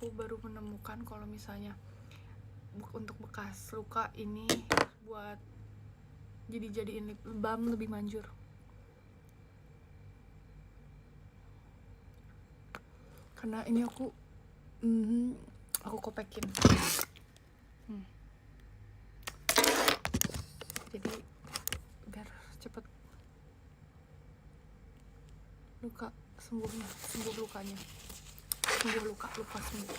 aku baru menemukan kalau misalnya untuk bekas luka ini buat jadiin lip balm lebih manjur. Karena ini aku kopekin. Jadi biar cepet luka sembuh lukanya. Sembuh luka sembuh.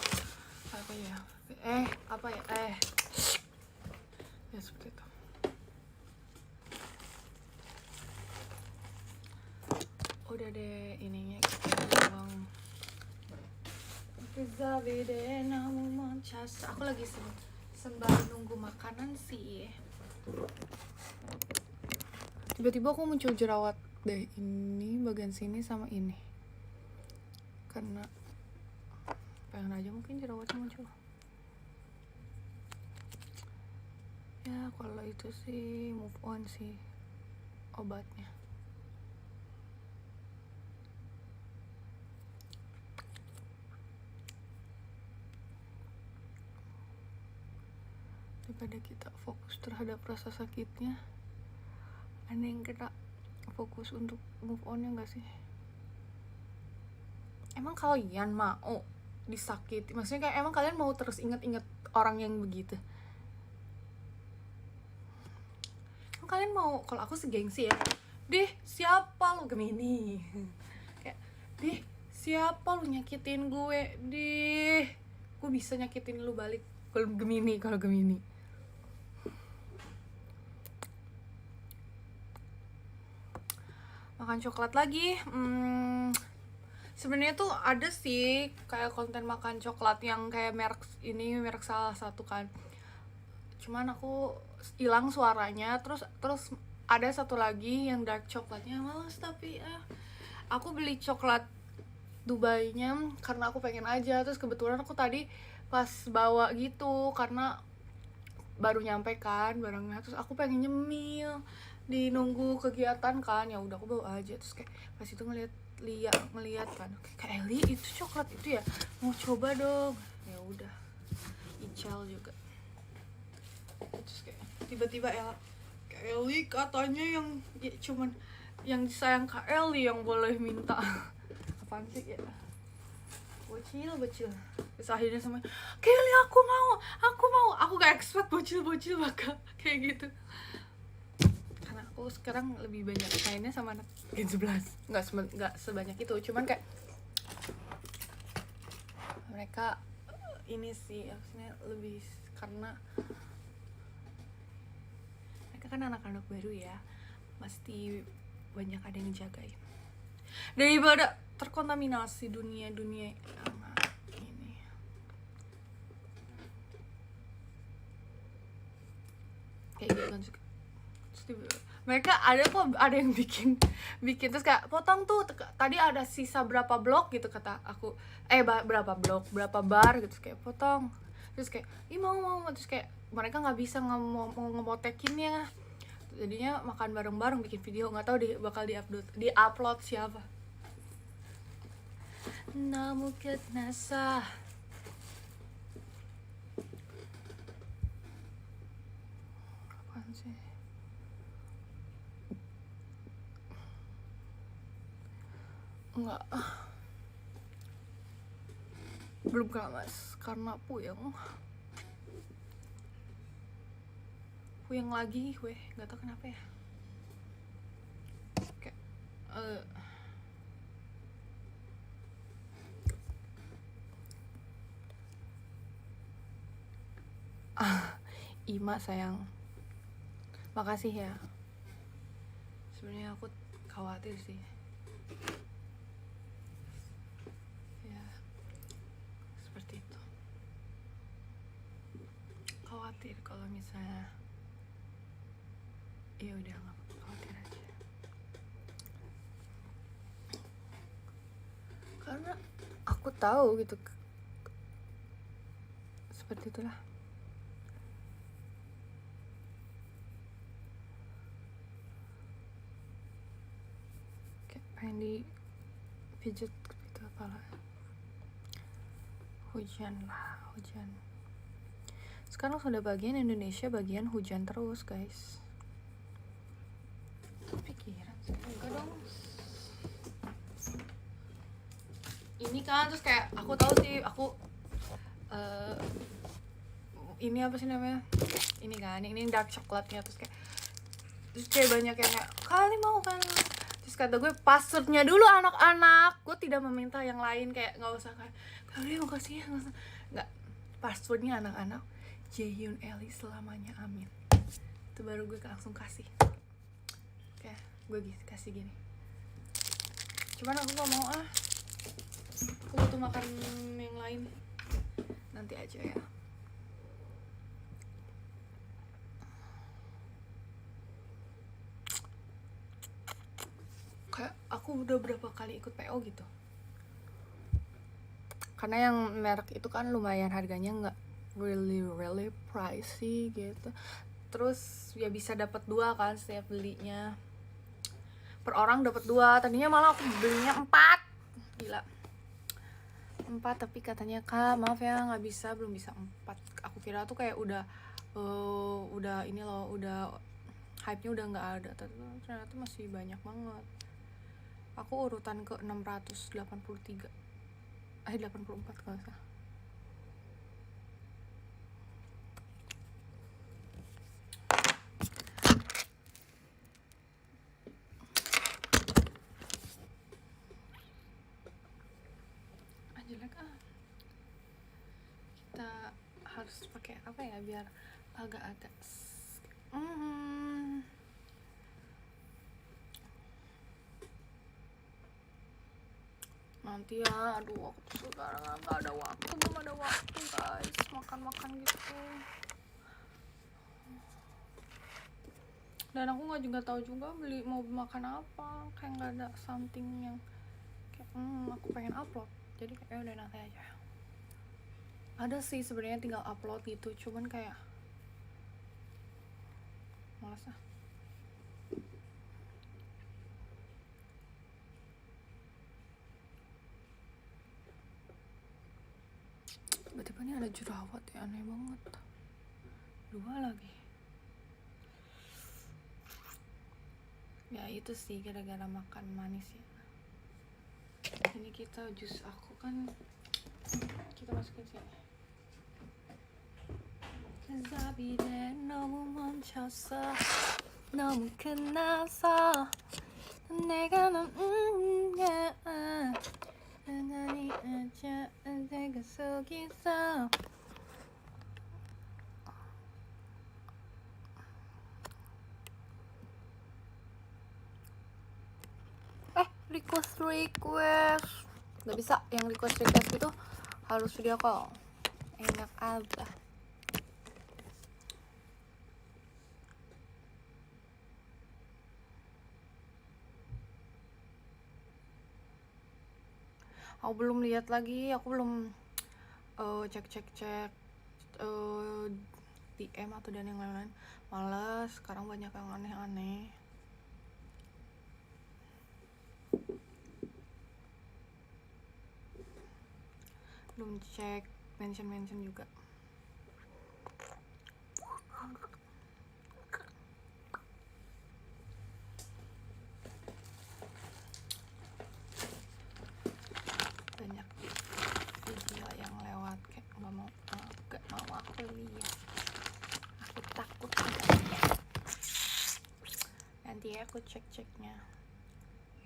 Ya seperti itu. Udah deh ininya doang. Aku lagi sembari nunggu makanan sih. Tiba-tiba aku muncul jerawat deh, ini bagian sini sama ini. Karena pengen aja mungkin jerawatnya muncul. Ya kalau itu sih move on sih obatnya. Daripada kita fokus terhadap rasa sakitnya, ada yang kita fokus untuk move on, ya gak sih? Emang kalian mau disakiti? Maksudnya kayak emang kalian mau terus inget-inget orang yang begitu? Emang kalian mau, kalau aku segengsi ya, deh siapa lu Gemini? Kayak, deh siapa lu nyakitin gue? Deh gue bisa nyakitin lu balik. Kalau Gemini makan coklat lagi. Sebenarnya tuh ada sih kayak konten makan coklat yang kayak merek salah satu kan. Cuman aku hilang suaranya. Terus ada satu lagi yang dark coklatnya males, tapi aku beli coklat Dubai-nya karena aku pengen aja. Terus kebetulan aku tadi pas bawa gitu karena baru nyampe kan barangnya, terus aku pengen nyemil di nunggu kegiatan kan, ya udah aku bawa aja. Terus kayak pas itu ngeliat kan, kayak Eli itu coklat itu ya, mau coba dong. Ya udah Icel juga. Terus kayak tiba-tiba Eli katanya yang ya, cuman yang disayang Kak Eli yang boleh minta. Apaan sih ya, bocil terus akhirnya sama Kelly aku mau aku gak expect bocil bakal kayak gitu, karena aku sekarang lebih banyak mainnya sama anak Gen 11. Nggak sebanyak itu, cuman kayak mereka ini sih maksudnya lebih karena mereka kan anak-anak baru ya, pasti banyak ada yang jagain daripada terkontaminasi dunia anak ini. Kayak gitu kan. Mereka ada yang bikin terus kayak potong tuh tadi ada sisa berapa blok gitu kata aku, berapa bar gitu, kayak potong. Terus kayak mau terus kayak mereka nggak bisa ngemotekinnya, jadinya makan bareng bikin video, nggak tahu bakal diupload siapa. Namu ketnasa apaan sih? Enggak, belum mas karena puyeng lagi gue, nggak tahu kenapa ya. Kayak Ima sayang, makasih ya. Sebenarnya aku khawatir sih ya, seperti itu, khawatir kalau misalnya ya udah nggak khawatir aja, karena aku tahu gitu seperti itulah. Kayak pengen di pijet gitu kepala. Hujan lah, hujan. Sekarang sudah bagian Indonesia, bagian hujan terus, guys. Pikiran sih, enggak dong. Ini kan terus kayak aku tahu sih, aku ini apa sih namanya? Ini kan, ini dark coklatnya terus kayak banyak yang kayak kali mau kan. Terus kata gue passwordnya dulu anak-anak, gue tidak meminta yang lain, kayak nggak usah kayak kali mau kasih ya, nggak, passwordnya anak-anak Jaehyun Ellie selamanya amin, itu baru gue langsung kasih. Kayak gue kasih gini, cuman aku nggak mau aku butuh makan yang lain, nanti aja ya. Kayak aku udah berapa kali ikut PO gitu, karena yang merek itu kan lumayan harganya nggak really pricey gitu, terus ya bisa dapat 2 kan setiap belinya, per orang dapat 2. Tadinya malah aku belinya 4, gila 4, tapi katanya kak maaf ya nggak bisa, belum bisa 4. Aku kira tuh kayak udah ini loh, udah hype-nya udah nggak ada, ternyata masih banyak banget. Aku urutan ke 683 84 kalau salah. Jelek kita harus pakai apa ya biar agak-agak nanti ya. Aduh, aku tuh sekarang belum ada waktu guys makan gitu, dan aku nggak juga tahu juga mau makan apa, kayak nggak ada something yang kayak aku pengen upload, jadi kayak udah nanti aja. Ada sih sebenarnya tinggal upload gitu, cuman kayak malas Tiba-tiba nih ada jerawat ya, aneh banget, 2 lagi. Ya itu sih gara-gara makan manis ya. Ini kita jus aku kan kita masukin sini. Zabide 너무 멈췄어 너무 끝나서 내가 나니 아자 내가 속이서 request nggak bisa, yang request gitu harus video call, enak aja. Aku belum lihat lagi, aku belum cek DM atau dan yang lain-lain, males, sekarang banyak yang aneh-aneh. Belum cek mention juga. Banyak video yang lewat kayak nggak mau aku lihat, aku takut nanti ya aku ceknya.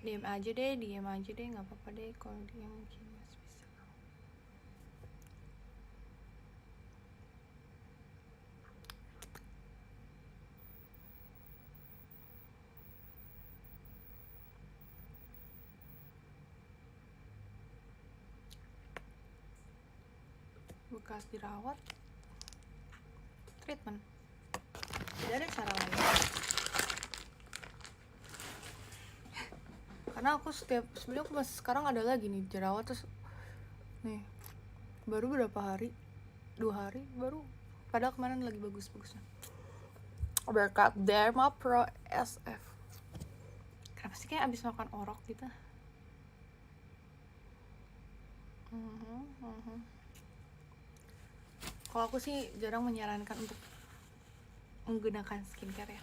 Diam aja deh nggak apa-apa deh kalau diam, mungkin masih bisa. Bekas dirawat, treatment, tidak ada cara lain. Karena aku sebenarnya aku masih sekarang ada lagi nih jerawat, terus nih baru berapa hari, 2 hari baru, padahal kemarin lagi bagus-bagusnya. Berkat Derma Pro SF. Kenapa sih kayak abis makan orok gitu? Kalau aku sih jarang menyarankan untuk menggunakan skincare ya.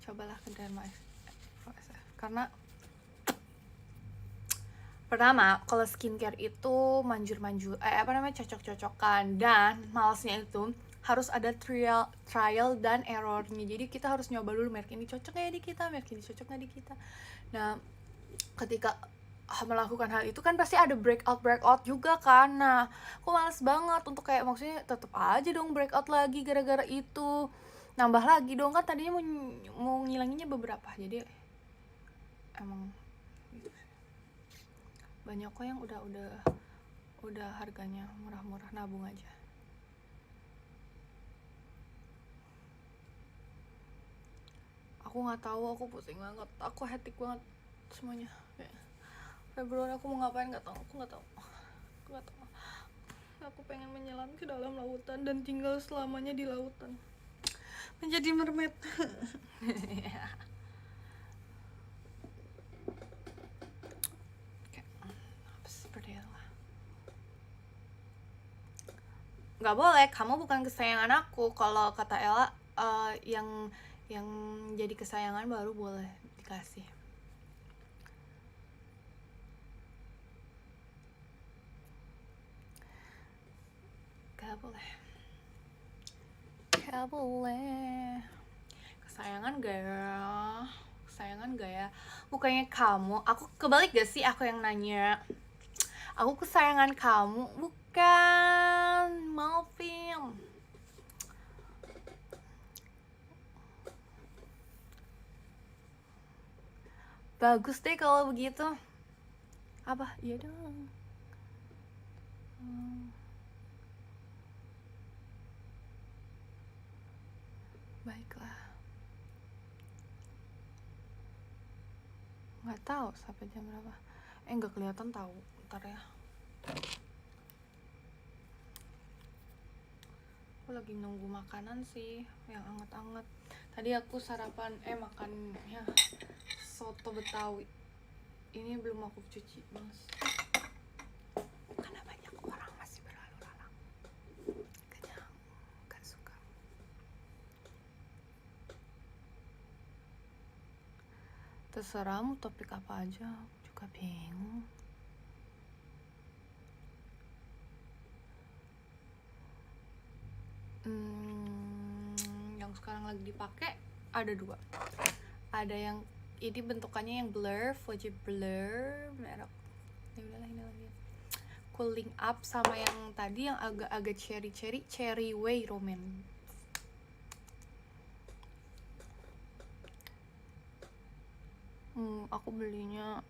Cobalah ke Derma XF. Karena pertama, kalau skincare itu cocok-cocokan, dan malesnya itu harus ada trial dan errornya. Jadi kita harus nyoba dulu merek ini cocok nggak ya di kita, merek ini cocok nggak di kita. Nah, ketika melakukan hal itu kan pasti ada breakout juga kan. Nah, aku males banget untuk kayak, maksudnya tetap aja dong breakout lagi gara-gara itu, nambah lagi dong, kan tadinya mau ngilanginnya beberapa. Jadi emang gitu sih. Banyak kok yang udah harganya murah-murah, nabung aja. Aku nggak tahu, aku pusing banget, aku hectic banget semuanya. Februari aku mau ngapain nggak tahu, aku nggak tahu. Aku pengen menyelam ke dalam lautan dan tinggal selamanya di lautan, menjadi mermaid. Seperti itu lah. Nggak boleh, kamu bukan kesayangan aku. Kalau kata Ella, yang jadi kesayangan baru boleh dikasih. Gak boleh. Kesayangan gak ya? Bukannya kamu, aku kebalik gak sih aku yang nanya? Aku kesayangan kamu, bukan Malvin. Bagus deh kalau begitu. Apa? Iya dong. Baiklah. Nggak tahu sampai jam berapa. Nggak kelihatan tahu. Ntar ya. Aku lagi nunggu makanan sih yang anget-anget. Tadi aku sarapan makan ya soto Betawi. Ini belum aku cuci, Mas. Karena banyak orang masih berlalu lalang. Kenyang, gak suka. Terserah mau topik apa aja, aku juga bingung. Yang sekarang lagi dipakai ada 2. Ada yang ini bentukannya yang blur, Fuji blur, merek ya udahlah ini lagi. Cooling up, sama yang tadi yang agak-agak cherry way romance. Aku belinya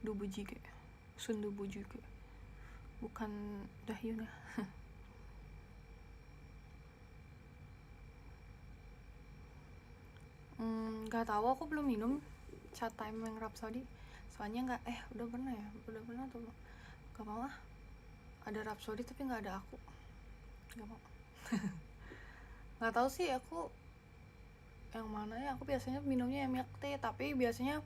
dubu jige, sundubu juga, bukan Dahyun ya. Gak tahu, aku belum minum Chat Time yang Rhapsody. Soalnya udah pernah tuh. Gak mau ah, ada Rhapsody tapi gak ada aku. Gak mau. Gak tahu sih aku yang mana ya. Aku biasanya minumnya yang milk tea, tapi biasanya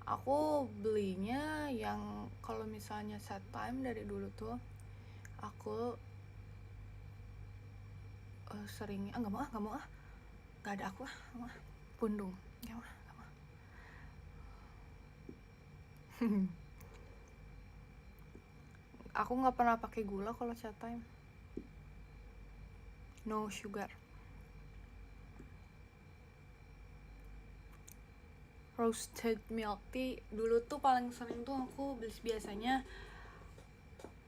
aku belinya yang kalau misalnya Set Time dari dulu tuh aku sering gak mau gak ada aku pundung gak mau. Aku nggak pernah pakai gula kalau Chat Time, no sugar. Roasted milk tea dulu tuh paling sering tuh aku beli biasanya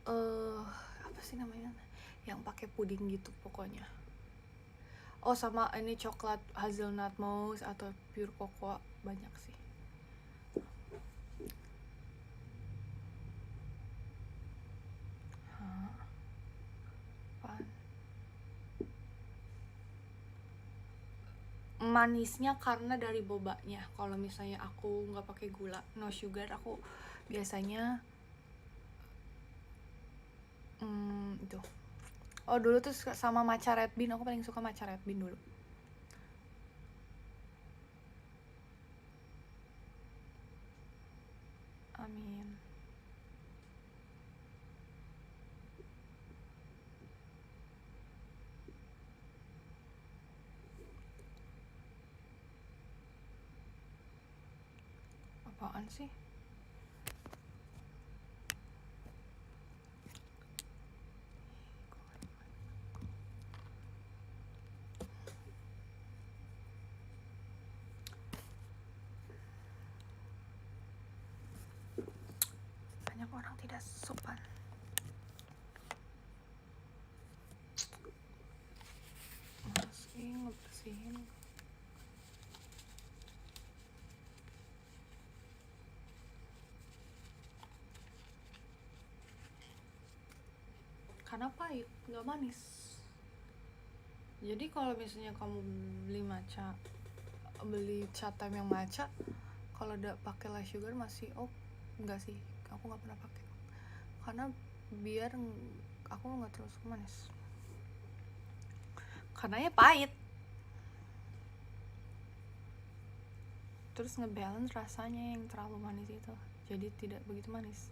apa sih namanya, yang pakai puding gitu pokoknya. Oh, sama ini coklat hazelnut mousse atau pure cocoa, banyak sih. Manisnya karena dari bobanya. Kalau misalnya aku nggak pakai gula, no sugar, aku biasanya itu. Oh, dulu tuh sama matcha red bean, aku paling suka matcha red bean dulu. Amin. apaan sih? Banyak orang tidak sopan. Ngebersihin. Karena pahit, nggak manis. Jadi kalau misalnya kamu beli cat time yang matcha, kalau udah pakai less sugar masih enggak sih, aku nggak pernah pakai karena biar aku nggak terlalu suka manis, karena ya pahit, terus ngebalance rasanya yang terlalu manis itu, jadi tidak begitu manis.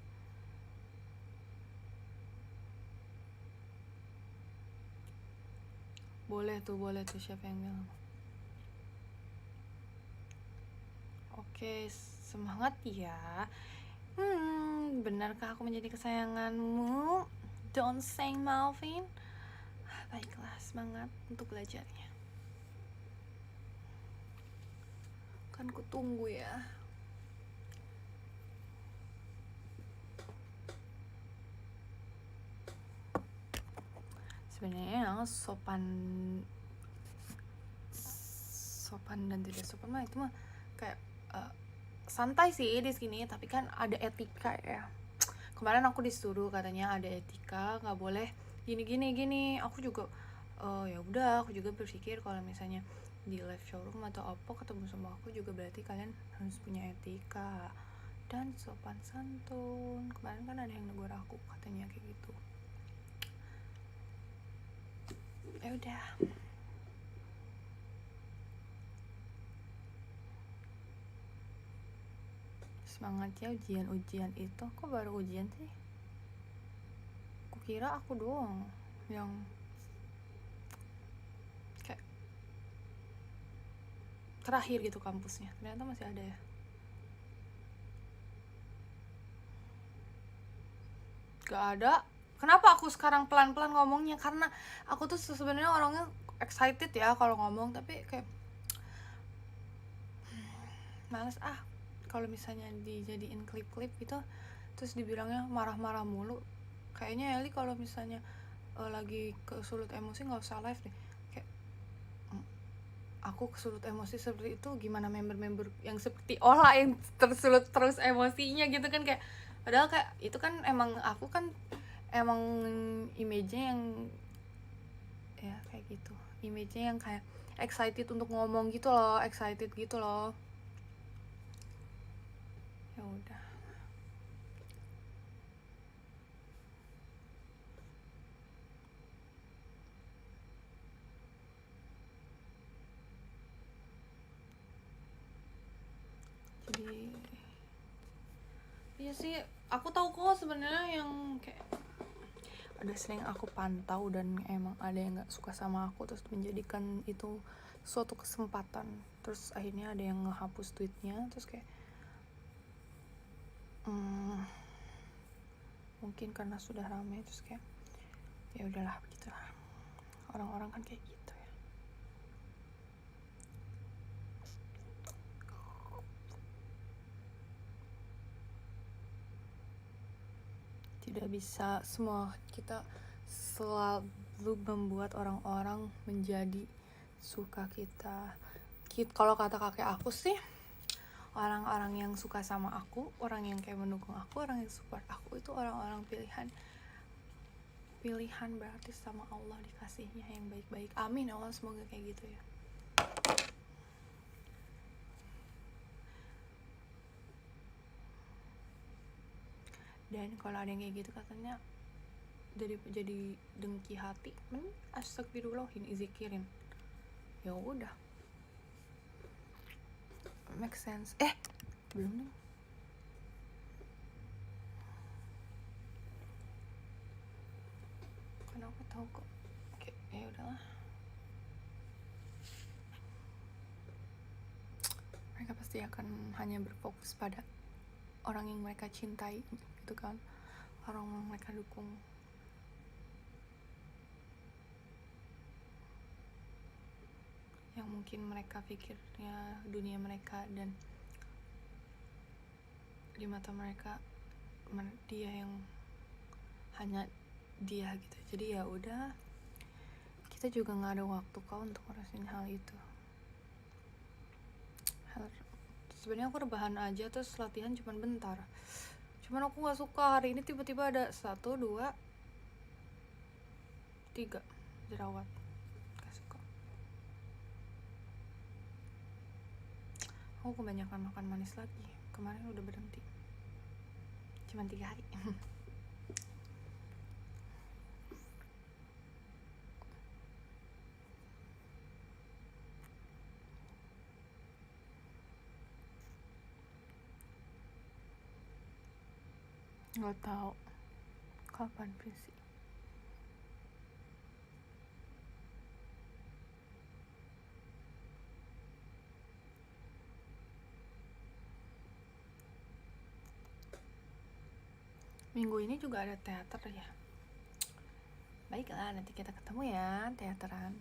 Boleh tuh siapa yang bilang. Oke, semangat ya. Benarkah aku menjadi kesayanganmu? Don't say Malvin. Baiklah, semangat untuk belajarnya. Kan ku tunggu ya. Sebenarnya sopan dan tidak sopan mah itu mah kayak santai sih di sini, tapi kan ada etika ya. Kemarin aku disuruh katanya ada etika, nggak boleh gini. Aku juga ya udah, aku juga berpikir kalau misalnya di live showroom atau apa ketemu sama aku juga berarti kalian harus punya etika dan sopan santun. Kemarin kan ada yang negur aku katanya kayak gitu. Ya udah. Semangat ya, ujian itu. Kok baru ujian sih? Kukira aku doang yang kayak terakhir gitu kampusnya, ternyata masih ada ya. Gak ada. Kenapa aku sekarang pelan-pelan ngomongnya? Karena aku tuh sebenarnya orangnya excited ya kalau ngomong, tapi kayak males kalau misalnya dijadiin klip-klip gitu terus dibilangnya marah-marah mulu. Kayaknya Eli kalau misalnya lagi kesulut emosi nggak usah live deh. Kayak aku kesulut emosi seperti itu, gimana member-member yang seperti Ola yang tersulut terus emosinya gitu kan, kayak padahal kayak itu kan emang aku kan emang image-nya yang ya kayak gitu, image-nya yang kayak excited untuk ngomong gitu loh, excited gitu loh. Ya udah. Jadi iya sih, aku tahu kok sebenarnya yang kayak ada sering aku pantau dan emang ada yang nggak suka sama aku terus menjadikan itu suatu kesempatan, terus akhirnya ada yang ngehapus tweetnya, terus kayak mungkin karena sudah ramai terus kayak ya udahlah, begitulah orang-orang kan kayak gitu ya. Tidak bisa semua kita selalu membuat orang-orang menjadi suka kita. Kalau kata kakek aku sih, orang-orang yang suka sama aku, orang yang kayak mendukung aku, orang yang support aku itu orang-orang pilihan berarti sama Allah dikasihnya yang baik-baik. Amin ya Allah, semoga kayak gitu ya. Dan kalau ada yang kayak gitu katanya jadi dengki hati, astagfirullahin izikirin. Ya udah, make sense. Belum nih. Karena aku tahu kok. Oke, ya udahlah. Mereka pasti akan hanya berfokus pada orang yang mereka cintai gitu kan, orang yang mereka dukung. Yang mungkin mereka pikirnya dunia mereka, dan di mata mereka dia yang hanya dia gitu. Jadi ya udah, kita juga nggak ada waktu kok untuk ngurusin hal itu. Sebenarnya aku rebahan aja, terus latihan cuman bentar. Cuman aku nggak suka hari ini tiba-tiba ada 1, 2, 3 jerawat. Gak suka. Aku kebanyakan makan manis lagi. Kemarin udah berhenti. Cuman 3 hari. Nggak tahu kapan sih. Minggu ini juga ada teater ya. Baiklah, nanti kita ketemu ya, teateran.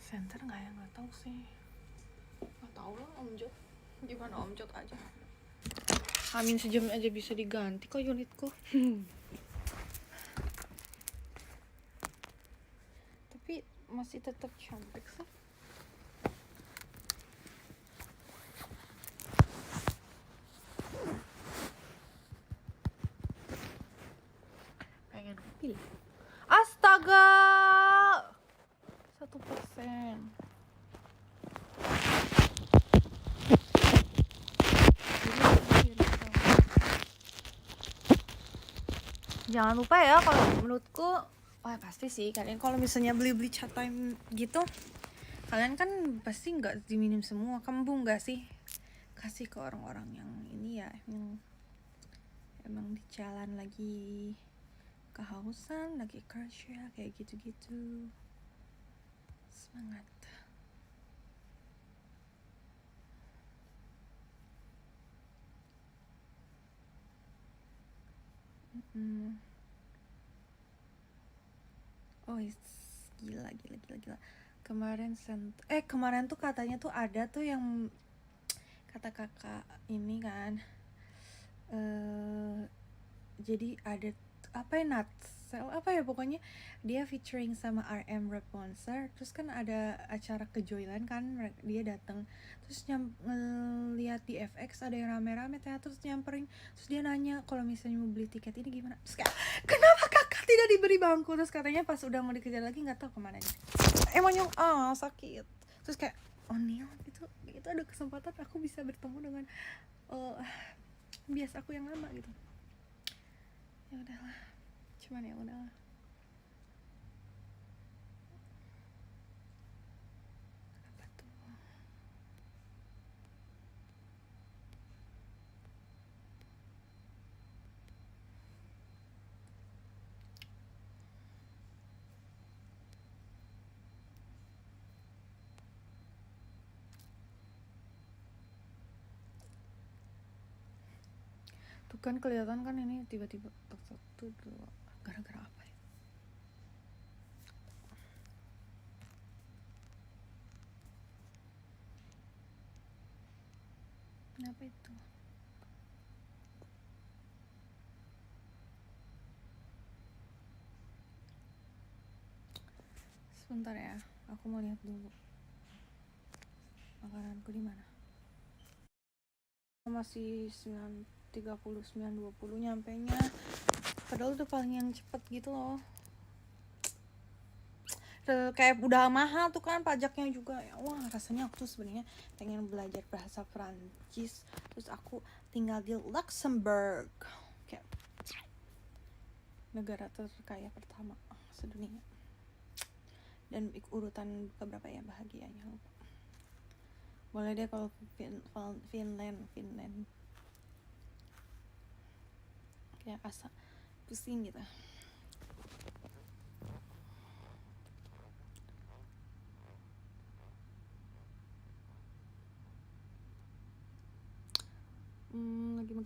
Center nggak ya? Nggak tahu sih. Nggak tahu lah, Om Jod. Gimana Om Jod aja. Amin sejam aja bisa diganti kok unitku. Tapi masih tetap cantik sih. Pengen pilih. Astaga, 1%. Jangan lupa ya, kalau menurutku, wah pasti sih kalian kalau misalnya beli cat time gitu, kalian kan pasti nggak diminum semua, kembung nggak sih? Kasih ke orang-orang yang ini ya, yang emang di jalan lagi kehausan, lagi kerja kayak gitu-gitu. Semangat. Oh, gila. Kemarin tuh katanya tuh ada tuh yang kata kakak ini kan, jadi ada apa ya, Nutsel apa ya, pokoknya dia featuring sama RM Rapunzel. Terus kan ada acara ke Joyland kan, dia datang, terus ngeliat di FX ada yang rame-rame teater, terus nyamperin, terus dia nanya kalau misalnya mau beli tiket ini gimana. Terus kayak, kenapa kakak tidak diberi bangku? Terus katanya pas udah mau dikejar lagi nggak tahu kemana dia. Emang yang sakit. Terus kayak, oh Neil, itu ada kesempatan aku bisa bertemu dengan bias aku yang lama gitu. Ya udahlah, cuman ya udahlah. Apa tuh? Tuh kan kelihatan kan ini tiba-tiba 1, 2, gara-gara apa ya? Kenapa itu? Sebentar ya, aku mau lihat dulu makananku di mana. Masih 9:30, 9:20 nyampenya. Padahal udah paling yang cepet gitu loh. Kayak udah mahal tuh kan pajaknya juga ya. Wah, rasanya aku tuh sebenarnya pengen belajar bahasa Prancis, terus aku tinggal di Luxembourg, kayak negara terkaya pertama sedunia. Dan urutan keberapa ya bahagianya, lupa. Boleh deh kalau Finland kayak asa pusing gitu.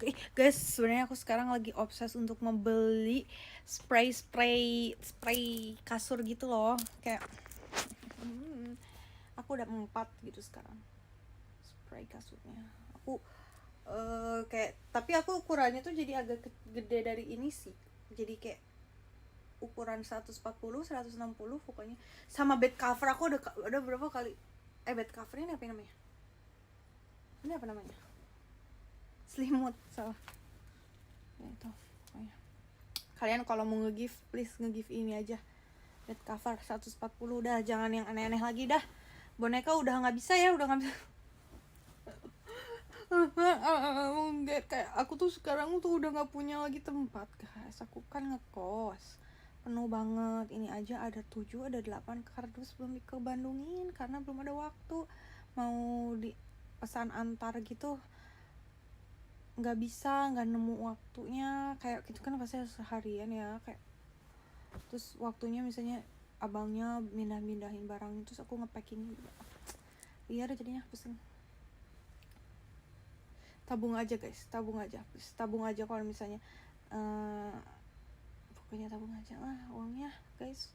Lagi guys, sebenarnya aku sekarang lagi obses untuk membeli spray kasur gitu loh, kayak aku udah 4 gitu sekarang spray kasurnya. Aku kayak, tapi aku ukurannya tuh jadi agak gede dari ini sih, jadi kayak ukuran 140 160 pokoknya. Sama bed cover aku udah berapa kali bed cover ini apa namanya, selimut, salah ya itu pokoknya. Kalian kalau mau nge-give, please nge-give ini aja, bed cover 140. Udah jangan yang aneh-aneh lagi dah. Boneka udah nggak bisa ya, udah nggak bisa. Kayak aku tuh sekarang tuh udah nggak punya lagi tempat guys. Aku kan ngekos penuh banget. Ini aja ada 7 ada 8 kardus belum ke Bandungin karena belum ada waktu. Mau di pesan antar gitu nggak bisa, nggak nemu waktunya. Kayak gitu kan pasti seharian ya, kayak terus waktunya misalnya abangnya mindahin barang terus aku ngepacking juga. Iya jadinya pusing. Tabung aja guys, tabung aja kalau misalnya pokoknya tabung aja lah uangnya guys.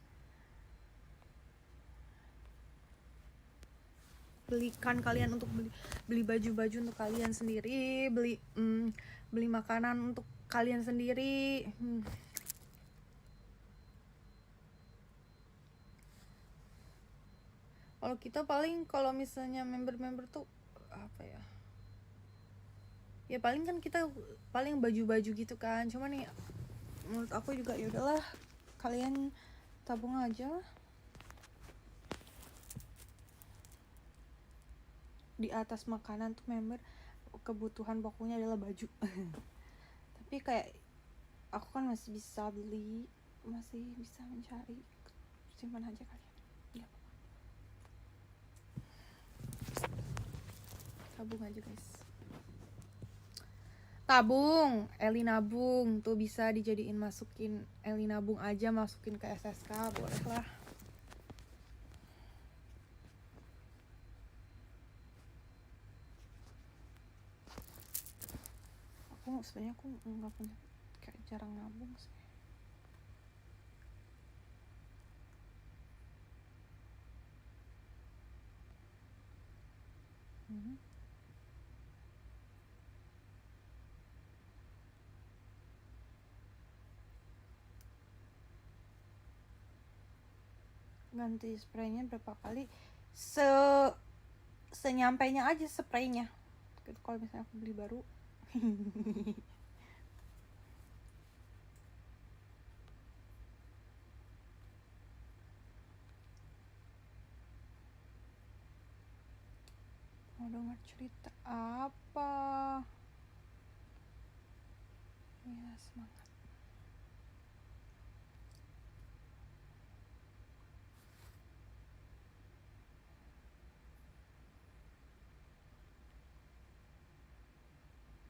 Belikan kalian untuk beli baju-baju untuk kalian sendiri, beli makanan untuk kalian sendiri. Kalau kita paling kalau misalnya member tuh apa ya paling kan kita paling baju-baju gitu kan. Cuman nih menurut aku juga ya udahlah, kalian tabung aja lah. Di atas makanan tuh member kebutuhan pokoknya adalah baju. Tapi kayak aku kan masih bisa beli, masih bisa mencari, simpan aja kalian ya. Tabung aja guys, tabung. Eli nabung tuh bisa dijadiin, masukin Eli nabung aja, masukin ke SSK boleh lah. Sebenarnya aku nggak punya, kayak jarang nabung sih. Ganti spraynya berapa kali, senyampainya aja spraynya gitu, kalau misalnya aku beli baru. Mau dengar cerita apa ya? Semangat.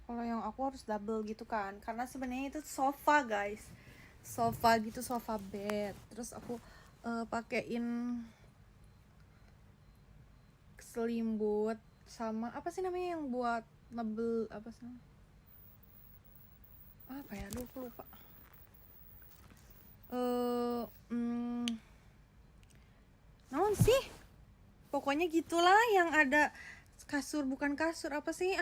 Kalau yang aku harus double gitu kan, karena sebenarnya itu sofa guys, sofa gitu, sofa bed. Terus aku pakein selimbut sama apa sih namanya yang buat mebel, apa sih apa ya, aduh aku lupa. Naon sih pokoknya gitulah, yang ada kasur, bukan kasur, apa sih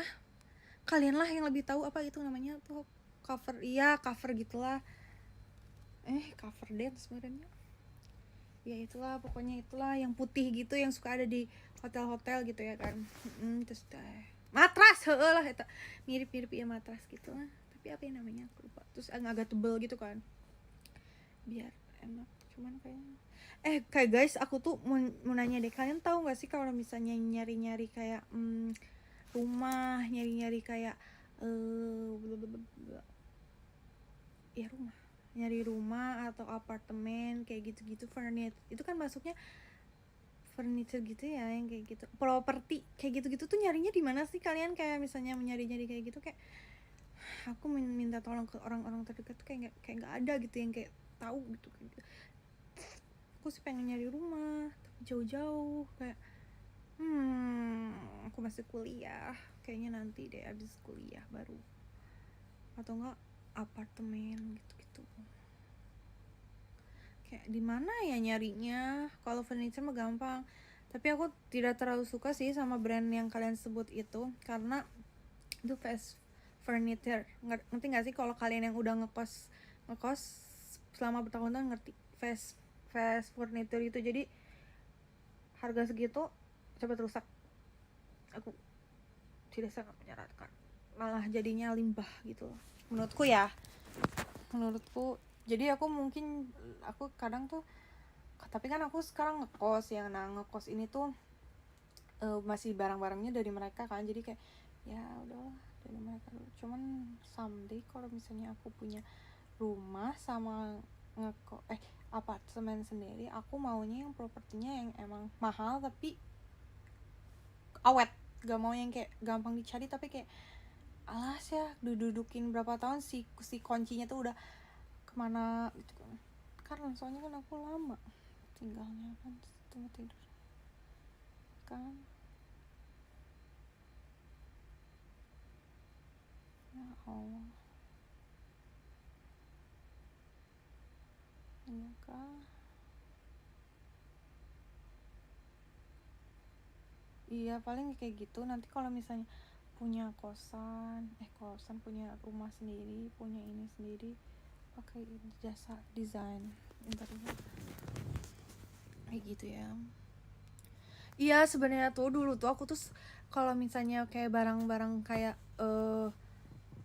kalian lah yang lebih tahu apa itu namanya tuh, cover, iya cover gitulah, cover dance sebenarnya ya, itulah pokoknya, itulah yang putih gitu yang suka ada di hotel-hotel gitu ya kan. Terus matras lah itu mirip-mirip ya matras gitu lah, tapi apa yang namanya aku lupa. Terus agak tebel gitu kan biar enak. Cuman kayaknya kayak guys, aku tuh mau nanya deh, kalian tahu nggak sih kalau misalnya nyari-nyari kayak rumah, nyari-nyari kayak ya rumah nyari rumah atau apartemen kayak gitu-gitu, furniture itu kan masuknya furniture gitu ya, yang kayak gitu, properti kayak gitu-gitu tuh nyarinya di mana sih kalian? Kayak misalnya nyari kayak gitu, kayak aku minta tolong ke orang-orang terdekat tuh kayak nggak ada gitu yang kayak tahu gitu. Aku sih pengen nyari rumah tapi jauh-jauh, kayak aku masih kuliah, kayaknya nanti deh abis kuliah baru, atau enggak apartemen gitu-gitu. Kayak di mana ya nyarinya? Kalau furniture mah gampang, tapi aku tidak terlalu suka sih sama brand yang kalian sebut itu, karena itu fast furniture. Ngerti nggak sih kalau kalian yang udah ngekos selama bertahun-tahun, ngerti fast furniture itu? Jadi harga segitu cepat rusak. Aku tidak sangat menyarankan, malah jadinya limbah gitu loh menurutku ya, menurutku. Jadi aku kadang tuh, tapi kan aku sekarang ngekos yang, ngekos ini tuh masih barang-barangnya dari mereka kan, jadi kayak ya udahlah dari mereka dulu. Cuman someday kalau misalnya aku punya rumah sama apartemen sendiri, aku maunya yang propertinya yang emang mahal tapi awet, gak mau yang kayak gampang dicari tapi kayak alas ya dudukin berapa tahun si kuncinya tuh udah kemana gitu kan. Karena soalnya kan aku lama tinggalnya kan, tempat tidur kan. Ya Allah, iya kah? Iya paling kayak gitu. Nanti kalau misalnya punya kosan punya rumah sendiri, punya ini sendiri, pakai jasa desain interior kayak gitu ya. Iya sebenarnya tuh dulu tuh aku tuh kalau misalnya kayak barang-barang kayak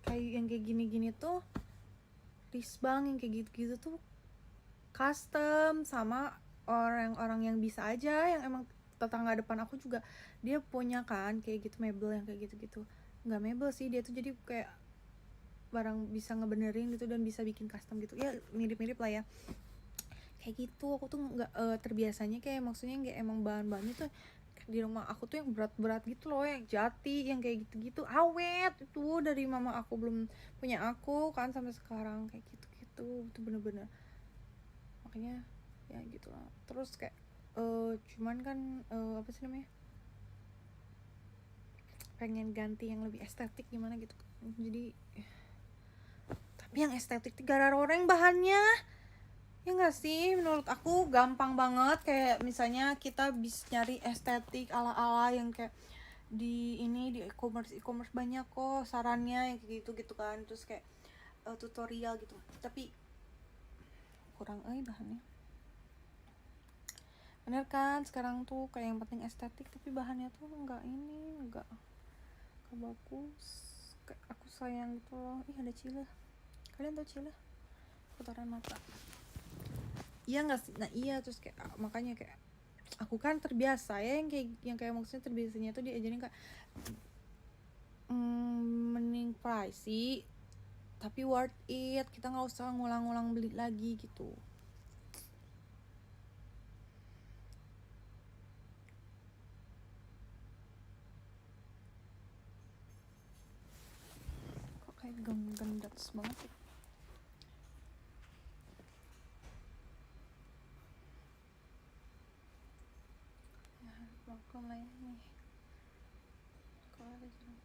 kayak yang kayak gini-gini tuh, risbang yang kayak gitu-gitu tuh custom sama orang-orang yang bisa aja, yang emang tetangga depan aku juga dia punya kan kayak gitu, mebel yang kayak gitu-gitu. Nggak mebel sih dia tuh, jadi kayak barang bisa ngebenerin gitu dan bisa bikin custom gitu ya, mirip-mirip lah ya kayak gitu. Aku tuh nggak terbiasanya kayak, maksudnya nggak, emang bahan-bahannya tuh di rumah aku tuh yang berat-berat gitu loh, yang jati yang kayak gitu-gitu awet itu dari mama aku belum punya aku kan sampai sekarang kayak gitu-gitu. Itu bener-bener makanya ya gitu lah. Terus kayak cuman kan apa sih namanya, pengen ganti yang lebih estetik gimana gitu. Jadi tapi yang estetik gara-gara orang bahannya, ya nggak sih? Menurut aku gampang banget, kayak misalnya kita bisa nyari estetik ala-ala yang kayak di e-commerce banyak kok sarannya yang kayak gitu kan. Terus kayak tutorial gitu, tapi kurang bahannya. Bener kan sekarang tuh kayak yang penting estetik tapi bahannya tuh nggak bagus. Kayak aku sayang gitu loh. Ada Cila, kalian tau Cila, kotoran mata. Iya nggak sih? Nah iya, terus kayak makanya kayak aku kan terbiasa ya yang kayak maksudnya terbiasanya tuh diajarin kayak mending pricey tapi worth it, kita nggak usah ngulang-ngulang beli lagi gitu. Kok kayak gendat banget ya? Maklum lah ya nih kalau ada jalan.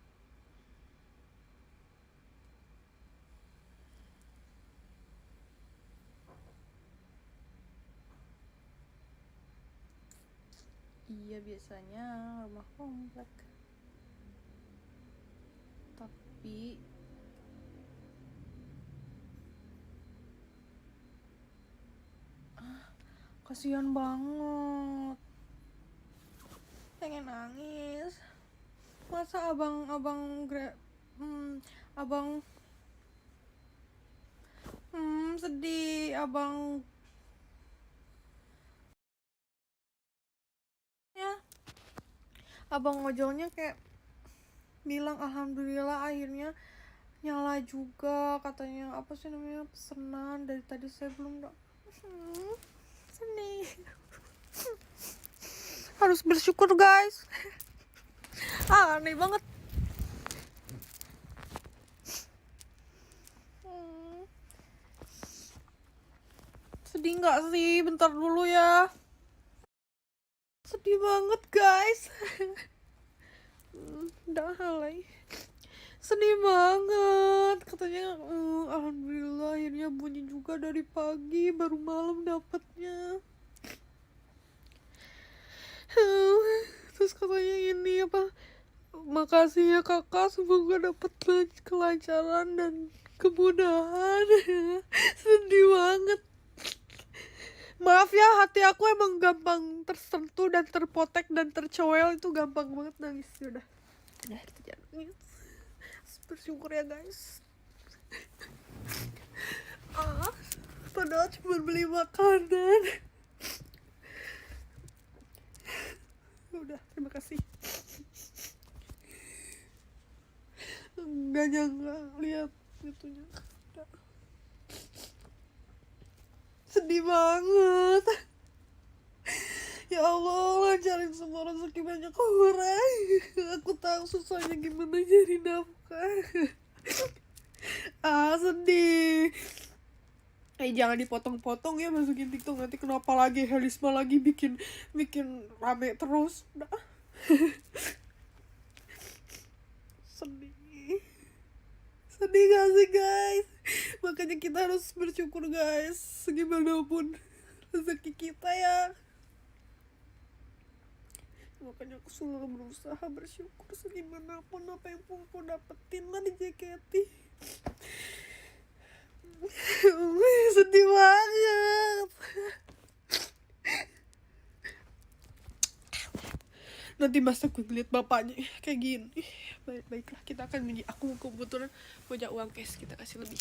Iya biasanya rumah komplek, tapi kasihan banget, pengen nangis. Masa abang sedih abang ya. Abang ojolnya kayak bilang alhamdulillah akhirnya nyala juga katanya. Apa sih namanya, pesanan dari tadi saya belum sedih. Harus bersyukur guys. Aneh banget. Sedih nggak sih? Bentar dulu ya. Sedih banget guys. Udah halai. Sedih banget katanya. Alhamdulillah akhirnya bunyi juga dari pagi, baru malam dapatnya. Terus katanya ini apa, makasih ya kakak, semoga dapat kelancaran dan kemudahan. Sedih banget. Maaf ya, hati aku emang gampang tersentuh dan terpotek dan tercowel, itu gampang banget nangis. Udah kita jangan nangis. Bersyukur ya guys. Padahal cuma beli makanan. Udah, terima kasih. Gak nyangka lihat itunya. Udah. Sedih banget. Ya Allah, lancarin semua rezeki banyak orang. Aku tahu susahnya gimana jadi nafkah. Sedih. Jangan dipotong-potong ya masukin TikTok, nanti kenapa lagi Helisma lagi bikin rame terus. Udah. Sedih gak sih guys? Makanya kita harus bersyukur guys, segimanapun rezeki kita ya. Makanya aku selalu berusaha bersyukur segimanapun apa yang aku dapetin lah di JKT. Sedih banget. Nanti masa gue ngeliat bapaknya kayak gini. Baiklah, kita akan aku kebetulan punya uang cash, kita kasih lebih.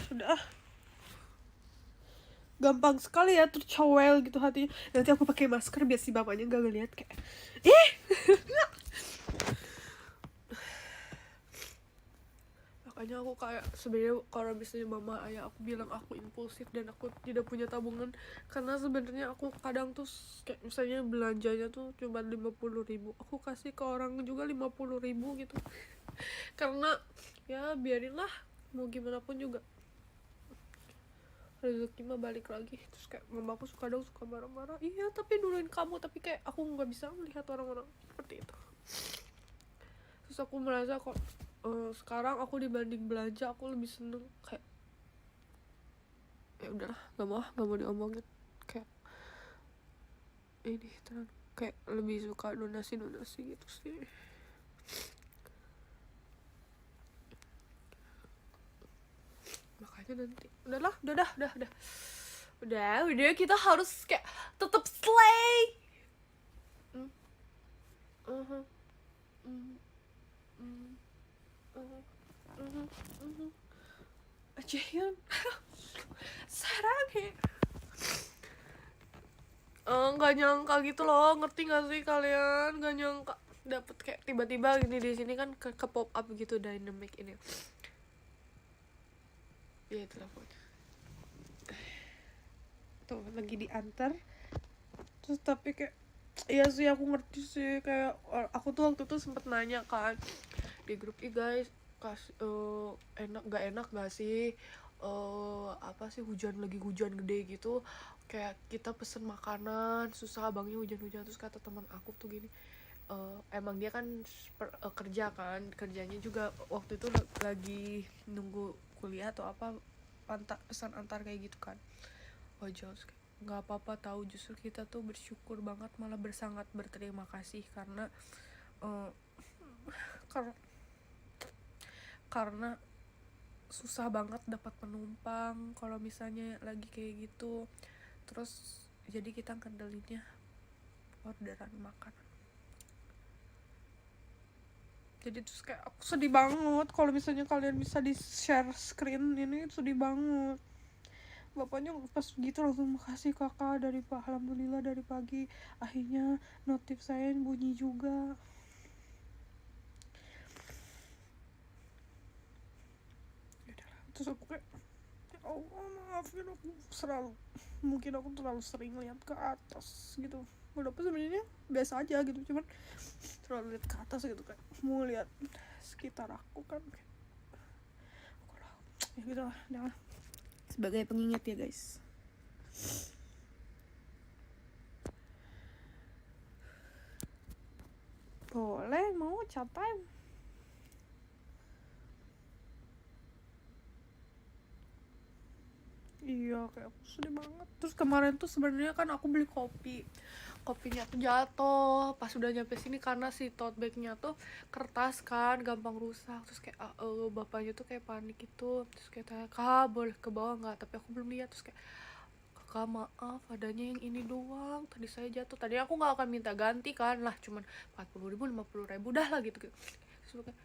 Sudah. Gampang sekali ya tercowel gitu hatinya. Nanti aku pakai masker biar si bapaknya gak ngeliat kayak makanya aku kayak sebenarnya kalau misalnya mama ayah aku bilang aku impulsif dan aku tidak punya tabungan, karena sebenarnya aku kadang tuh kayak misalnya belanjanya tuh cuma 50.000, aku kasih ke orang juga 50.000 gitu. Karena ya biarinlah, mau gimana pun juga rezeki mah balik lagi. Terus kayak mama aku kadang suka marah-marah, iya tapi duluin kamu, tapi kayak aku nggak bisa melihat orang-orang seperti itu. Terus aku merasa kok sekarang aku dibanding belanja aku lebih seneng kayak ya udahlah, nggak mau diomongin, kayak ini terang, kayak lebih suka donasi gitu sih. Makanya nanti udah kita harus kayak tetap slay. Jaehyun sarangnya nggak nyangka gitu loh, ngerti nggak sih kalian? Nggak nyangka dapet kayak tiba-tiba gini di sini kan ke pop up gitu dynamic ini. Ya itulah pokoknya. Tuh lagi diantar terus tapi kayak iya sih aku ngerti sih, kayak aku tuh waktu itu sempet nanya kan di grup, guys enak gak sih apa sih lagi hujan gede gitu, kayak kita pesen makanan susah abangnya hujan-hujan. Terus kata teman aku tuh gini, emang dia kan kerjanya juga waktu itu lagi nunggu kuliah atau apa, pesan antar kayak gitu kan. Ojol nggak apa-apa tahu, justru kita tuh bersyukur banget, malah sangat berterima kasih karena karena susah banget dapat penumpang kalau misalnya lagi kayak gitu. Terus jadi kita kendalinnya orderan makanan. Jadi terus kayak aku sedih banget kalau misalnya kalian bisa di share screen ini, sedih banget. bapaknya pas gitu langsung makasih kakak dari pak, alhamdulillah dari pagi akhirnya notif saya bunyi juga. Terus aku kayak, ya Allah maafin aku, mungkin aku terlalu sering lihat ke atas gitu. Walaupun sebenarnya biasa aja gitu, cuman terlalu lihat ke atas gitu, kayak mau lihat sekitar aku kan, ya gitu lah, jangan. Sebagai pengingat ya guys. Boleh, mau chat time. Iya, kayak aku sedih banget. Terus kemarin tuh sebenarnya kan aku beli kopinya tuh jatuh pas udah nyampe sini karena si tote bagnya tuh kertas kan, gampang rusak. Terus kayak bapaknya tuh kayak panik gitu. Terus kayak tanya, kak boleh ke bawah nggak? Tapi aku belum lihat. Terus kayak, kakak maaf adanya yang ini doang, tadi saya jatuh. Tadi aku nggak akan minta ganti kan, lah cuman 40.000 50.000 dah lah gitu. Terus kayak,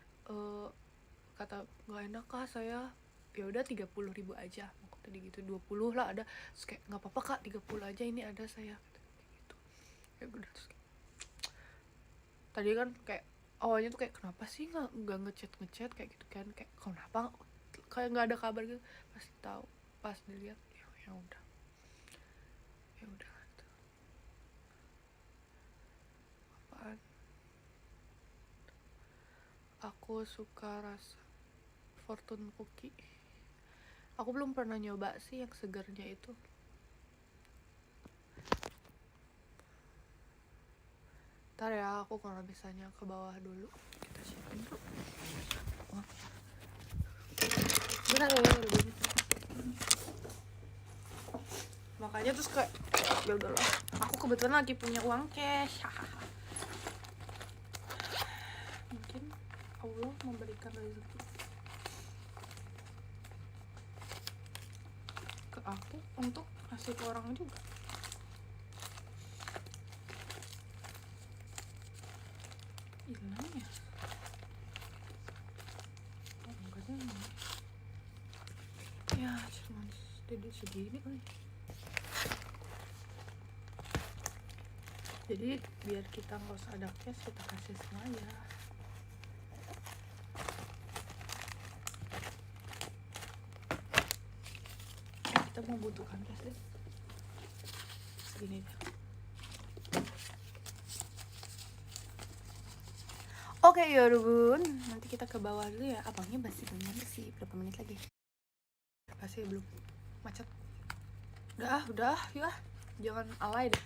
kata nggak enak kak, saya ya udah 30.000 aja. Aku tadi gitu 20 lah ada. Terus kayak nggak apa-apa kak, 30 aja ini ada saya gitu. Ya udah. Terus kayak, tadi kan kayak awalnya tuh kayak kenapa sih nggak ngechat kayak gitu kan, kayak kenapa kayak nggak ada kabar gitu. Pasti tahu pas dilihat, ya udah gitu. Apaan, aku suka rasa fortune cookie. Aku belum pernah nyoba sih yang segernya itu. Ntar ya, aku kalau misalnya ke bawah dulu, kita siapin dulu. Bener ya, udah banyak. Makanya terus kayak, ya udahlah. Aku kebetulan lagi punya uang cash. Mungkin Allah memberikan rezeki ke aku untuk kasih ke orang juga. Hilang ya? Oh, enggak deh. Ya, cuma segini kali. Jadi biar kita nggak usah ada cash, kita kasih sengaja. Kita membutuhkan cash deh. Segini deh. Oke ya Rubun, nanti kita ke bawah dulu ya. Abangnya masih berapa menit lagi? Pasti belum macet. Udah, ya. Jangan alay deh.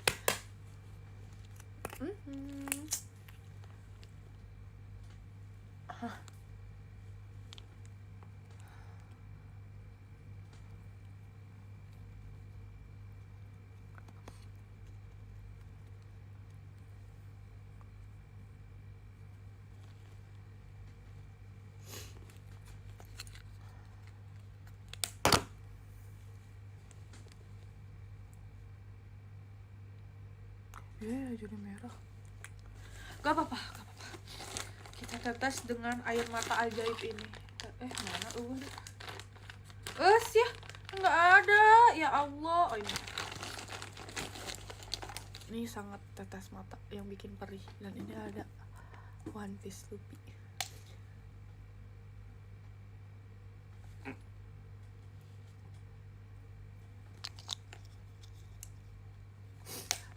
Jadi merah. Gak apa-apa. Kita tetes dengan air mata ajaib ini. Mana ya? Nggak ada. Ya Allah. Oh ini sangat tetes mata yang bikin perih. Dan ini ada One Piece Luffy.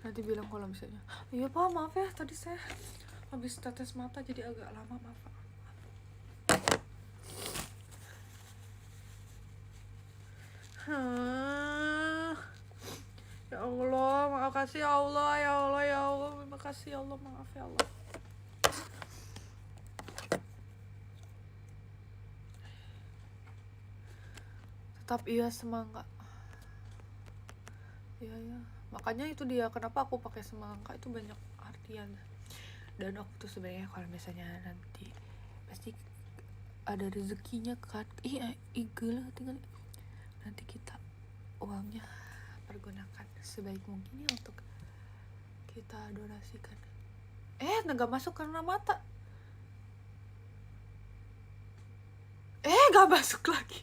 Nanti bilang kalau misalnya, iya pak maaf ya tadi saya habis tetes mata jadi agak lama, maaf pak. Ya Allah, makasih ya Allah, terima kasih ya Allah, maaf ya Allah. Tetap iya semangat. Iya. Makanya itu dia kenapa aku pakai semangka, itu banyak artian. Dan aku tuh sebenarnya kalau misalnya nanti pasti ada rezekinya kan, tinggal nanti kita uangnya pergunakan sebaik mungkin ya untuk kita donasikan. Nggak masuk karena mata. Nggak masuk lagi.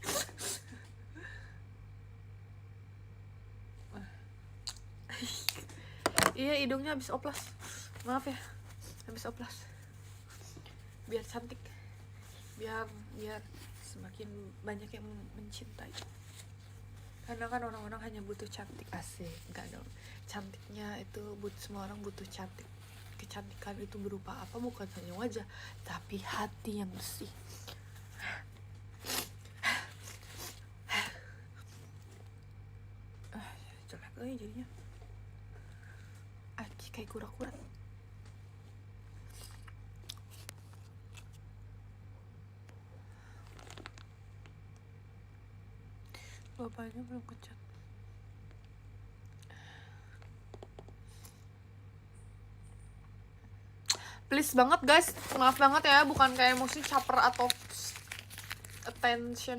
Iya, hidungnya habis oplas. Maaf ya, habis oplas. Biar cantik, biar semakin banyak yang mencintai. Karena kan orang-orang hanya butuh cantik. Asik, enggak dong. Cantiknya itu semua orang butuh cantik. Kecantikan itu berupa apa? Bukan hanya wajah, tapi hati yang bersih. Jelek jadinya. Kayak kura-kura. Bapaknya belum kecat. Please banget guys, maaf banget ya, bukan kayak maksudnya caper atau attention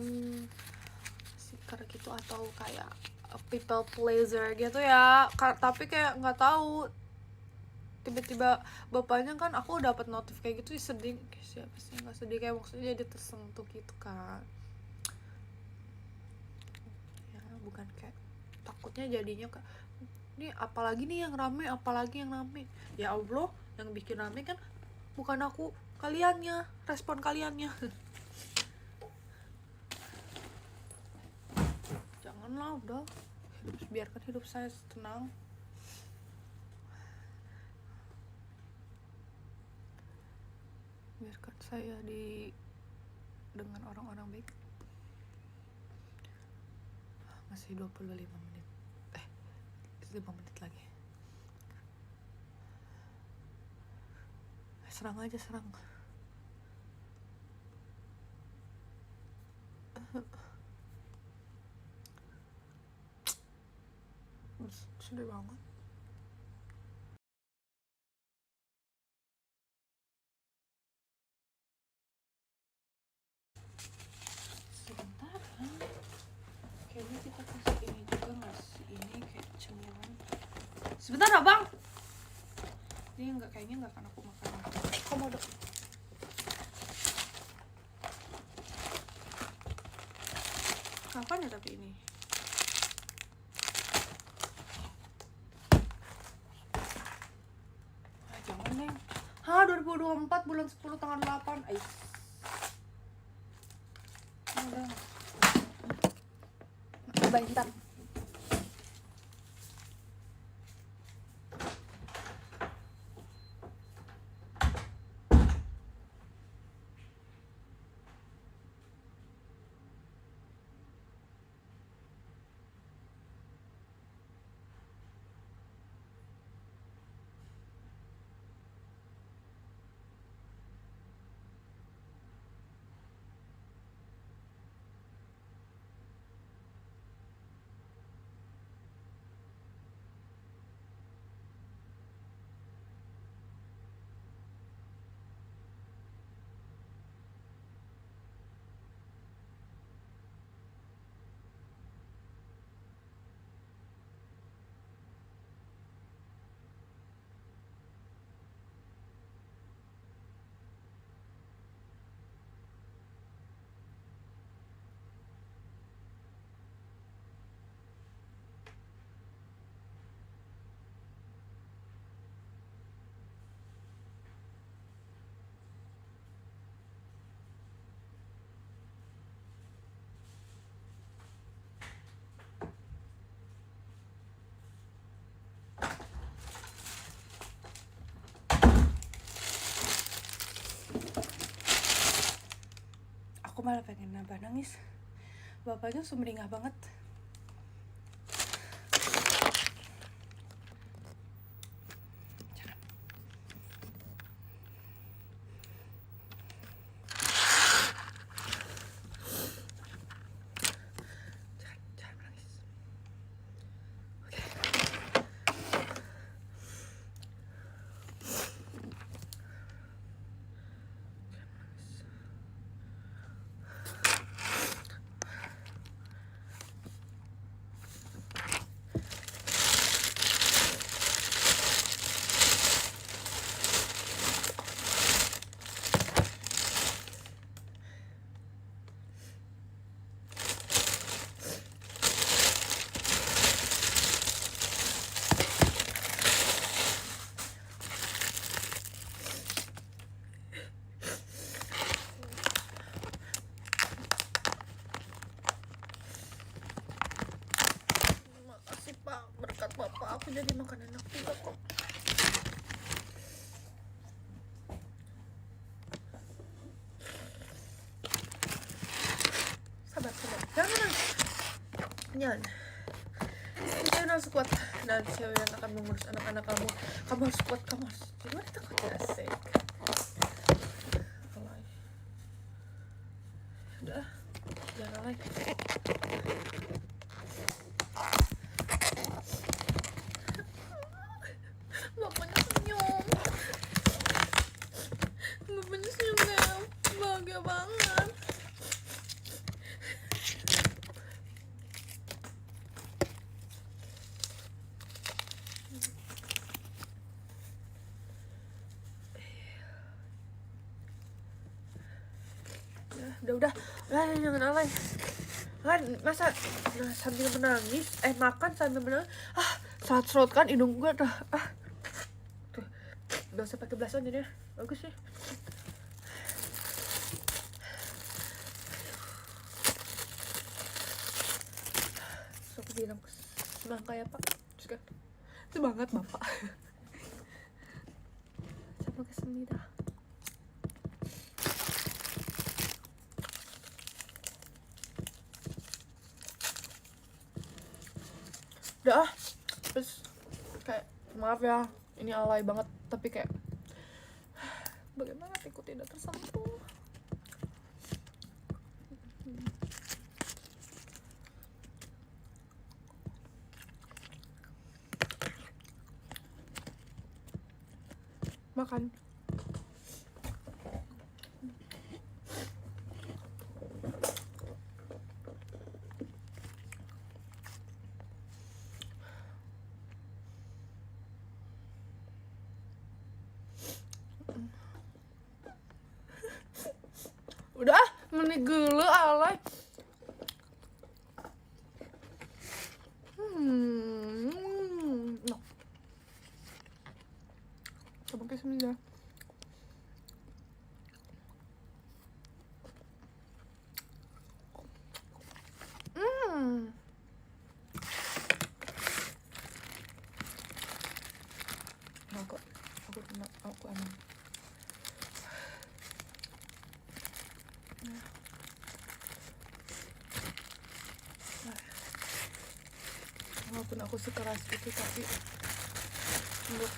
seeker gitu atau kayak people pleaser gitu ya. Tapi kayak nggak tahu, tiba-tiba bapaknya kan aku dapat notif kayak gitu, sedih. Kayak siapa sih nggak sedih, kayak maksudnya dia tersentuh gitu kan ya, bukan kayak takutnya jadinya kayak ini apalagi nih yang rame, apalagi yang rame. Ya Allah, yang bikin rame kan bukan aku, kaliannya, respon kaliannya. Janganlah, udah biarkan hidup saya tenang. Biarkan saya dengan orang-orang baik. Masih 25 menit 5 menit lagi. Serang aja, serang. Sedih banget. Sebentar kan, kayaknya kita kasih ini juga, ngasih ini kayak cemilan. Sebentar abang, ini kayaknya nggak akan aku makan. Komodo. Kapan ya tapi ini? Jangan Neng. 2024 bulan 10 tanggal 8. Udah. Bentar. Aku malah pengen nambah nangis. Bapaknya sumringah banget. Jangan menangis. Oke. Bisa kok. Sabar. Jangan. Saya harus kuat, dan cewek yang akan mengurus anak-anak kamu harus kuat, kamu harus jangan takut ya, asik. Udah, jangan lagi. Bapaknya senyum deh, bahagia banget. Udah, jangan alay. Kan masa sambil menangis, makan sambil menangis, serot kan hidung gue tuh, tuh, gak usah pakai blush on jadi, bagus sih. So aku bilang semangka ya pak, terus kan semangat bapak. Sampai kesemida. Udah terus kayak maaf ya ini alay banget, tapi kayak bagaimana hatiku tidak tersentuh. Makan. Udah menit gila alay. No. Coba kayak semida. Aku aman. Walaupun aku sekeras itu, tapi untuk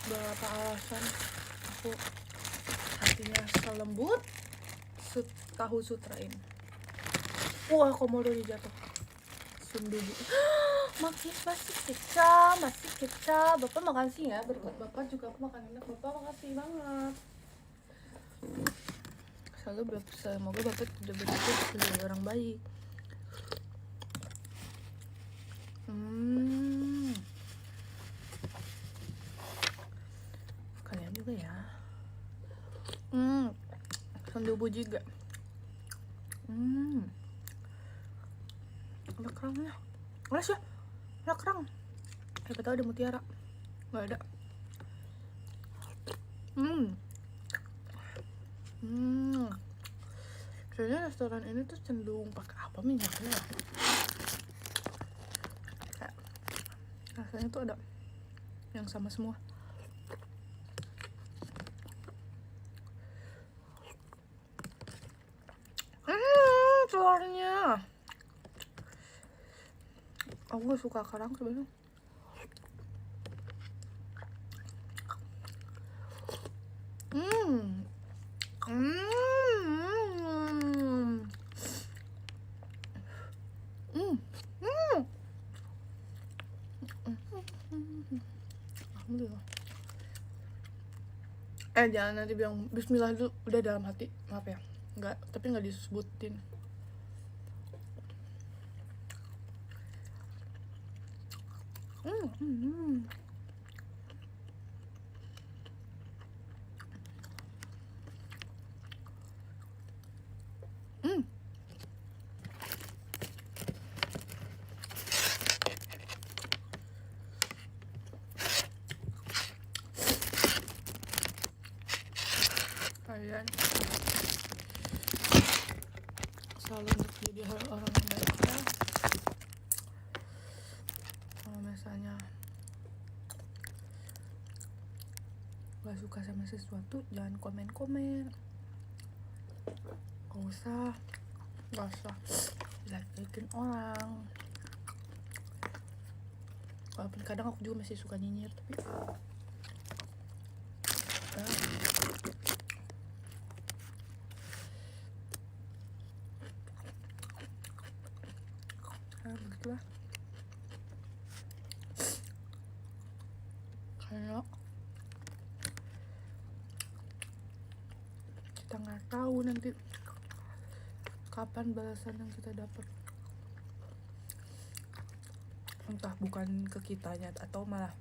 beberapa alasan aku hatinya selembut tahu sutrain. Wah, komodo jatuh. Sundubu. Masih kecap. Bapak makasih ya, berkat bapak juga aku makan enak. Bapak makasih banget. Semoga bapak tidak begitu sebagai orang baik. Kalian juga ya. Sundubu juga. Ada kerangnya. Alas ya, ada kerang. Siapa tahu ada mutiara. Nggak ada. Kayaknya restoran ini tuh cenderung pakai apa minyaknya. Kayak rasanya tuh ada yang sama semua. Telurnya. Aku gak suka kerang sebenarnya. Alhamdulillah. Jangan nanti bilang bismillah dulu, udah dalam hati, maaf ya. Enggak, tapi nggak disebutin. Kalian selalu untuk jadi orang yang baik ya. Kalau misalnya gak suka sama sesuatu jangan komen-komen, gak usah like-in orang. Walaupun kadang aku juga masih suka nyinyir, tapi begitulah. Karena kita nggak tahu nanti kapan balasan yang kita dapat, entah bukan ke kitanya atau malah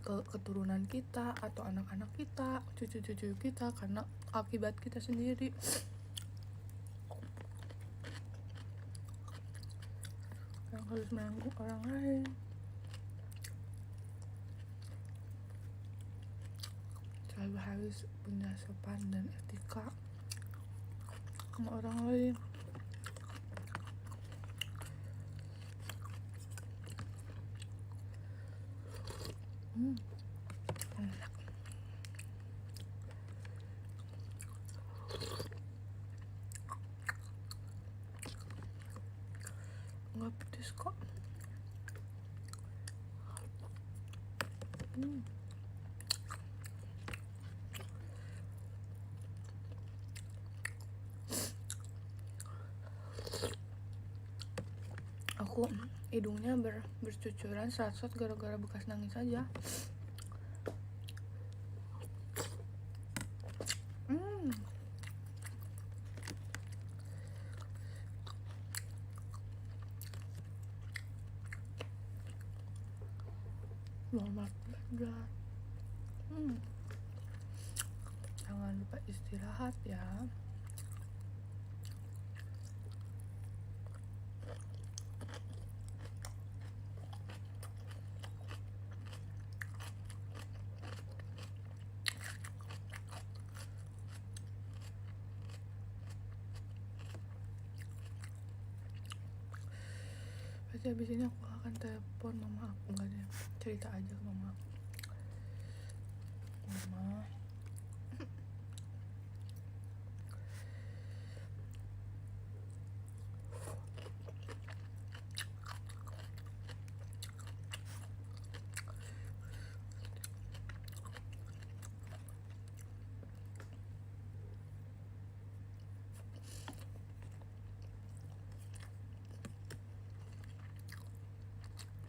ke keturunan kita atau anak-anak kita, cucu-cucu kita, karena akibat kita sendiri. Yang harus menanggung orang lain. Selalu harus punya sopan dan etika sama orang lain. Enak. Nggak pedes kok. Aku hidungnya bercucuran sat-sat gara-gara bekas nangis aja. Selamat belajar. Jangan lupa istirahat ya. Pasti habis ini aku akan telepon mama aku, enggak deh, cerita aja ke mama aku. Mama,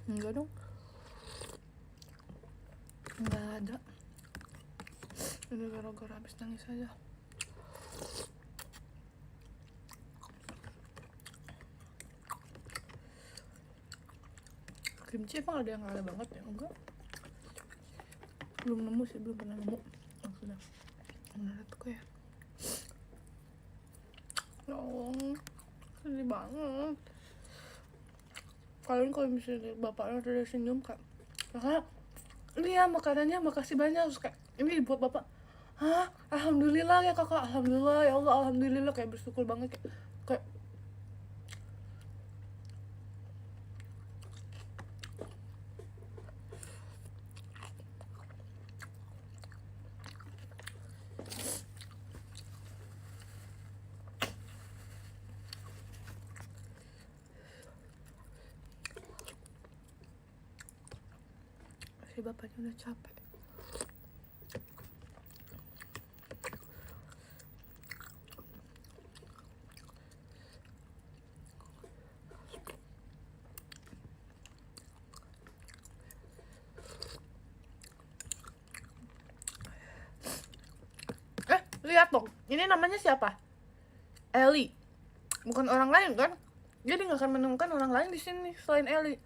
enggak dong, enggak ada. Ini gara-gara habis nangis aja. Kimchi emang ada yang ada banget ya? Enggak, belum nemu sih, belum pernah nemu. Maksudnya menurutku ya, ya Allah, sedih banget. Kalian kalau misalnya bapaknya udah senyum kak, kakak ini ya makanannya, makasih banyak. Terus kayak ini buat bapak. Hah, alhamdulillah ya kakak, alhamdulillah ya Allah, alhamdulillah, kayak bersyukur banget, kayak si bapaknya udah capek. Lihat dong, ini namanya siapa? Ellie, bukan orang lain kan? Jadi nggak akan menemukan orang lain di sini selain Ellie.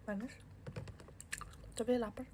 panas tapi lapar.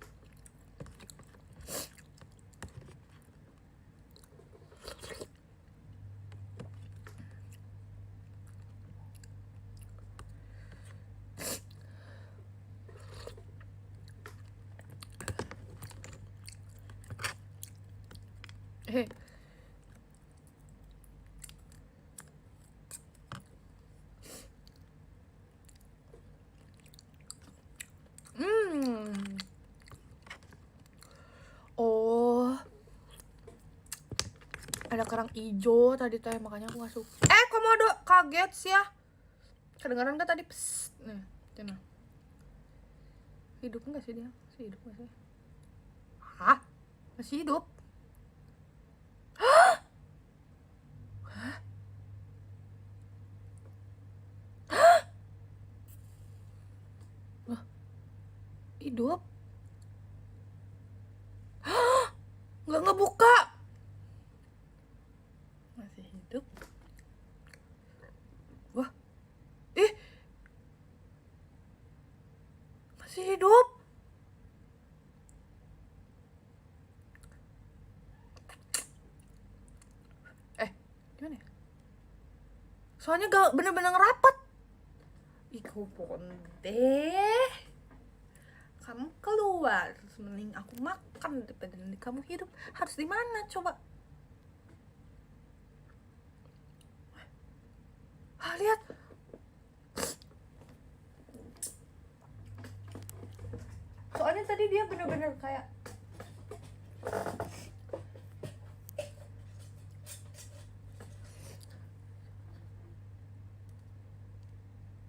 Oh, ada kerang ijo tadi teh, makanya aku nggak suka. Komodo, kaget sih ya. Kedengaran nggak tadi? Psst. Nih, cina. Hidup nggak sih dia? Masih hidup nggak sih? Hah? Masih hidup? Hah? Wah, hidup? Nggak ngebuka. Masih hidup? Wah, masih hidup? Gimana ya? Soalnya gak bener-bener ngerapat. Iku deh. Kamu keluar, terus mending aku makan daripada nanti kamu hidup. Harus di mana coba? Lihat. Soalnya tadi dia bener-bener kayak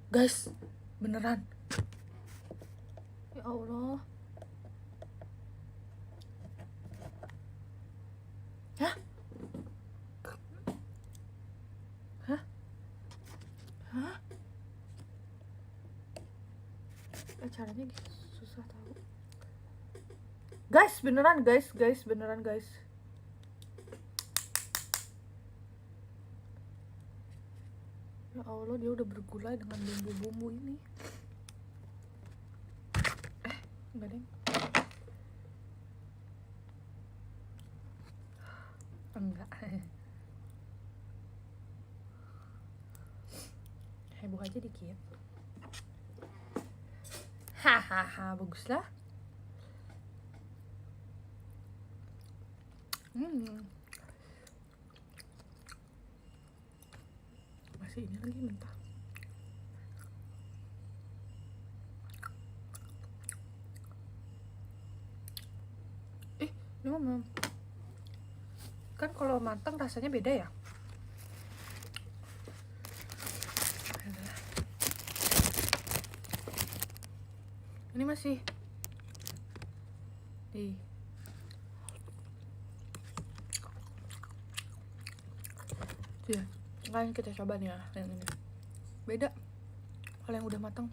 guys, beneran. Ya Allah. Hah? Hah? Hah? Caranya gitu susah tahu. Guys, beneran guys, beneran guys. Ya Allah, dia udah bergulai dengan bumbu-bumbu ini. Enggak deh. Enggak. Heboh aja dikit. Hahaha, bagus lah. Masih ini lagi mentah. Ini mah kan kalau matang rasanya beda ya. Ini masih ya, kan kita coba nih ya yang ini. Beda kalau yang udah matang.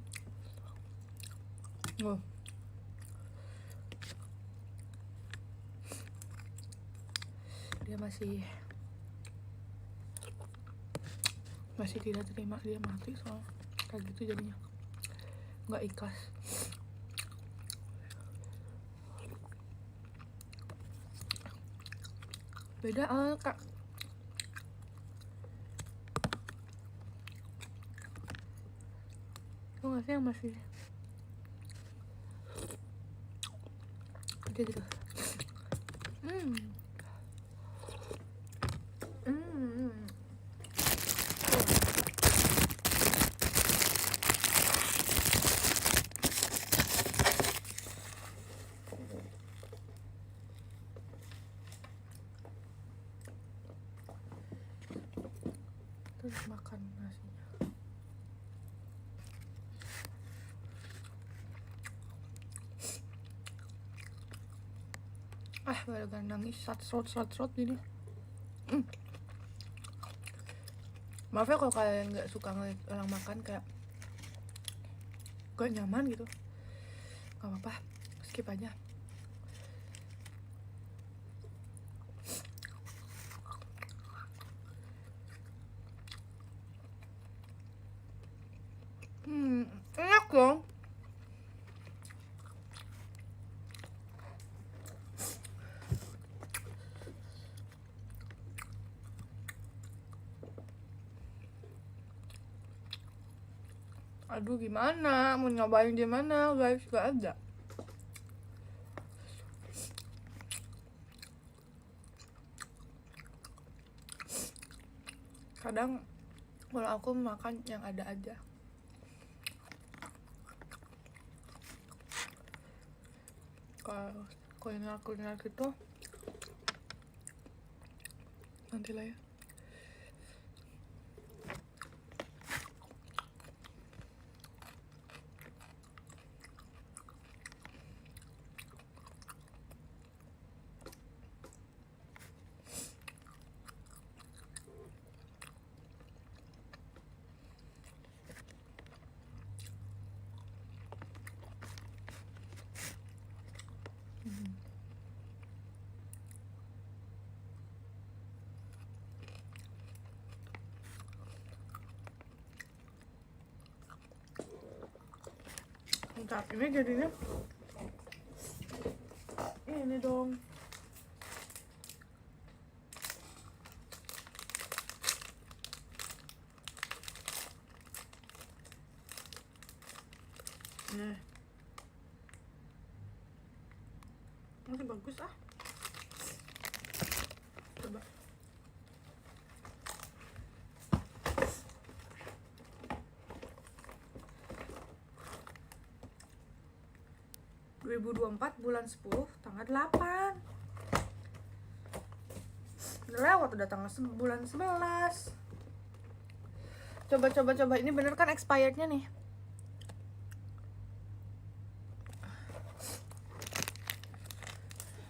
Dia masih tidak terima, dia mati soal kayak gitu jadinya nggak ikhlas. Beda kak. Lo nggak sih yang masih kayak gitu. Terus makan nasinya. Gara-gara nangis sat-srot gini. Maaf ya kalau kalian nggak suka ngeliat orang makan kayak gak nyaman gitu. Gak apa-apa, skip aja. Enak dong. Aduh gimana, mau nyobain gimana guys, gak ada. Kadang kalau aku makan yang ada aja. Kalau kuliner gitu nantilah ya. Bentar, ini jadinya ini dong. Nah, masih bagus ah. Coba. ...2024 bulan 10 tanggal 8. Udah lewat, udah tanggal bulan 11. Coba. Ini bener kan expirednya nih?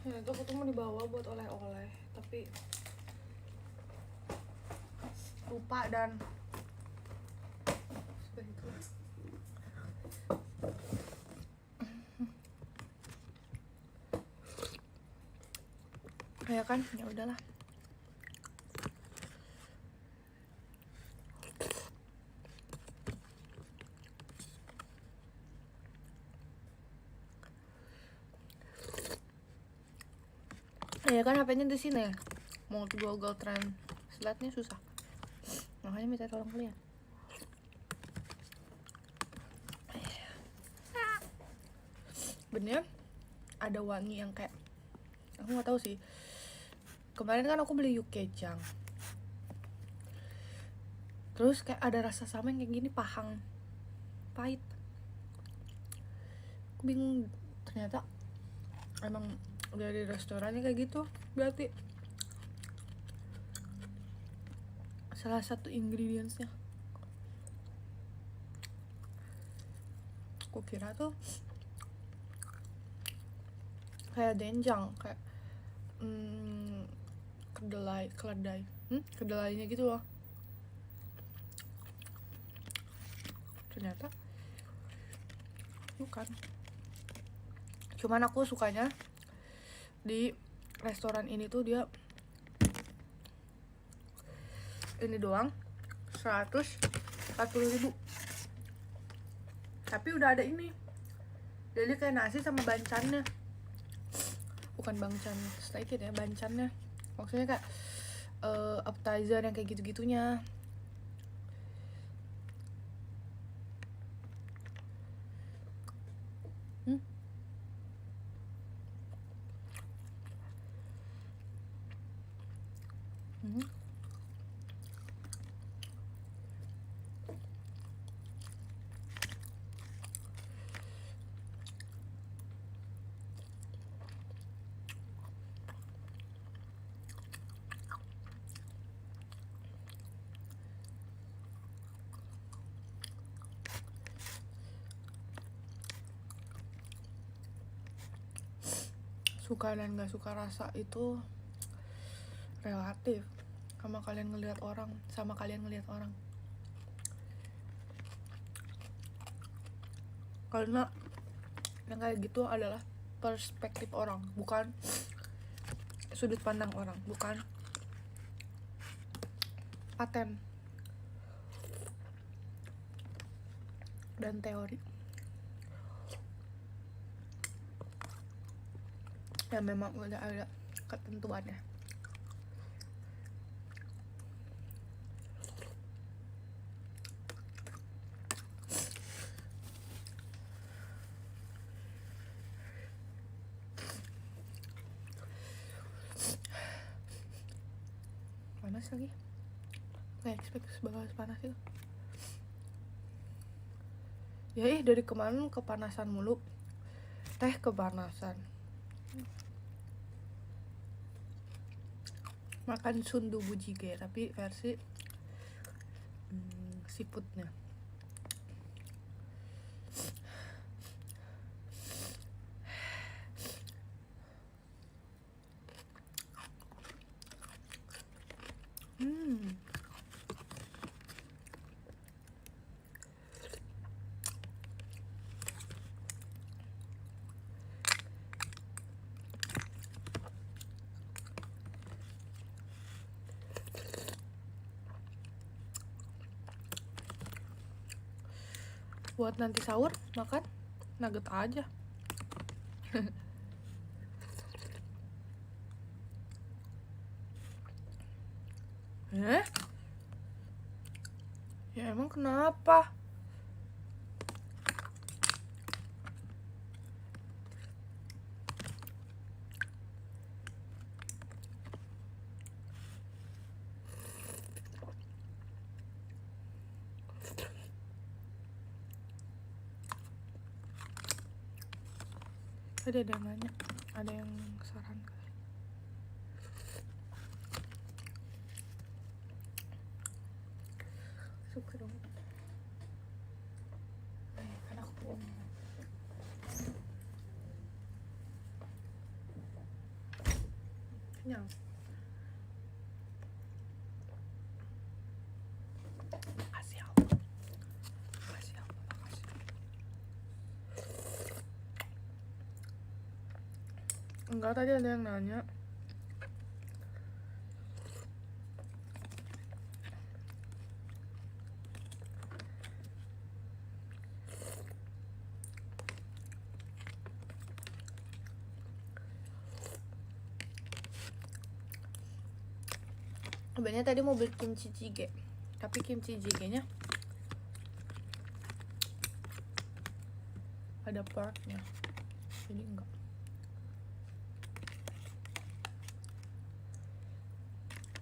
Ya, itu aku tuh mau dibawa buat oleh-oleh, tapi lupa dan sudah itu. Ya kan, ya udahlah. Ya kan HP-nya di sini. Mau Google Translate-nya susah. Makanya minta tolong kalian. Bener ada wangi yang kayak, aku nggak tahu sih. Kemarin kan aku beli Yukejang. Terus kayak ada rasa sama yang kayak gini, pahang, pahit. Aku bingung, ternyata emang dari restorannya kayak gitu. Berarti salah satu ingredientsnya. Aku kira tuh kayak denjang, kayak kedelainya gitu loh. Ternyata bukan. Cuman aku sukanya di restoran ini tuh dia ini doang 140.000, tapi udah ada ini, jadi kayak nasi sama bancannya, bukan bangcan sedikit ya, bancannya maksudnya kayak appetizer yang kayak gitu-gitunya. Suka dan gak suka rasa itu relatif, sama kalian ngelihat orang. Karena yang kayak gitu adalah perspektif orang, bukan sudut pandang orang, bukan paten dan teori yang memang udah ada ketentuannya. panas lagi, nggak expect bakal panas itu. Ya dari kemarin kepanasan mulu, teh kepanasan. Makan sundubu jjigae tapi versi seafoodnya. Buat nanti sahur makan nugget aja. Ya emang kenapa? Ada yang nanya, ada yang saran. Suka dong. Kan aku kenyang. Makasih Allah. Makasih Allah. Makasih. Enggak, tadi ada yang nanya. Sebenarnya tadi mau beli kimchi jjigae, tapi kimchi jjigae-nya ada porknya, jadi enggak.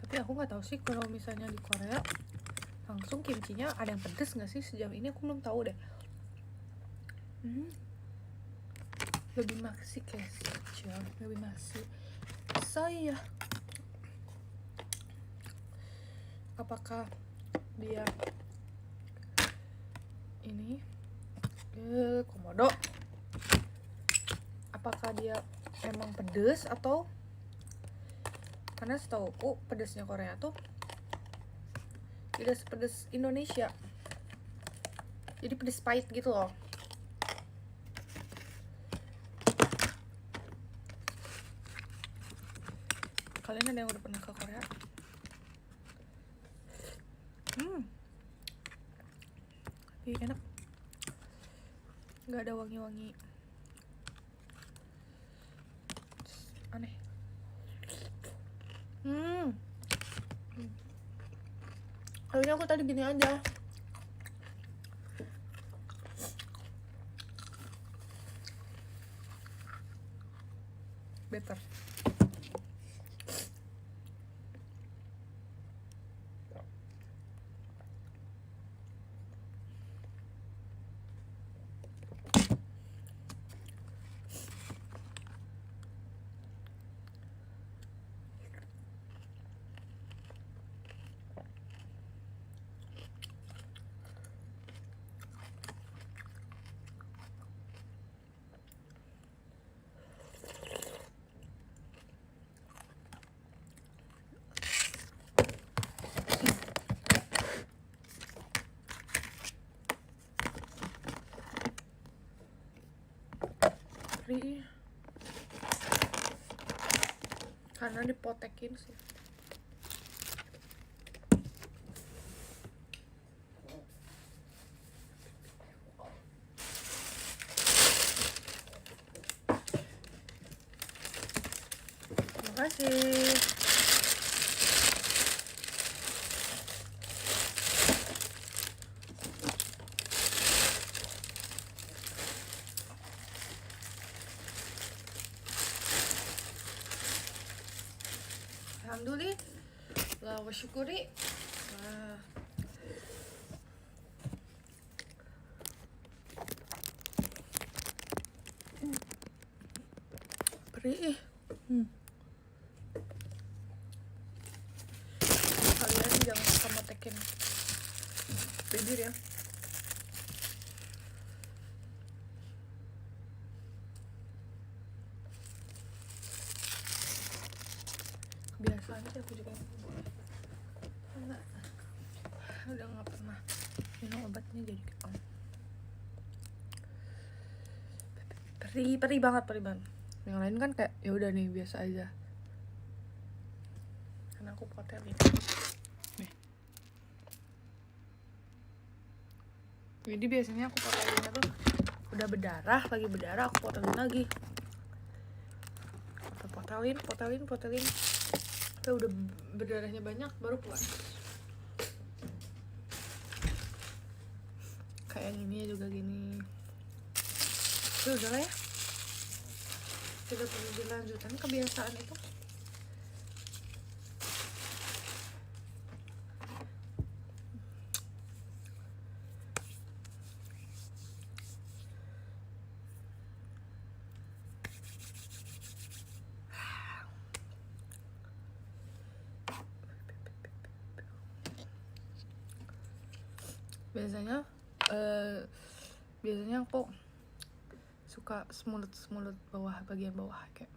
Tapi aku nggak tahu sih kalau misalnya di Korea langsung kimchinya ada yang pedes nggak sih. Sejauh ini aku belum tahu deh. Lebih masih aja, lebih masih. Saya apakah dia ini komodo, apakah dia emang pedes atau, karena setauku pedesnya Korea tuh tidak sepedes Indonesia, jadi pedes pahit gitu loh. Kalian ada yang udah pernah ke Korea? Tapi enak, nggak ada wangi-wangi aneh. Kayaknya aku tadi gini aja. Better. Karena dipotekin sih. Terima kasih. Alhamdulillah wa syukuri. Wah. Perih. Kalian jangan suka matekin bibir ya. Kebiasaan sih aku juga enggak, udah nggak pernah minum obatnya jadi perih banget. Yang lain kan kayak ya udah nih biasa aja, karena aku potelin nih. Jadi biasanya aku potelinnya tuh udah berdarah, lagi berdarah aku potelin lagi, potelin sampai udah berdarahnya banyak baru keluar. Kayak yang ini juga gini. Tapi udah lah ya, tidak perlu dilanjutkan, kebiasaan itu. Biasanya aku suka smulut bagian bawah kayak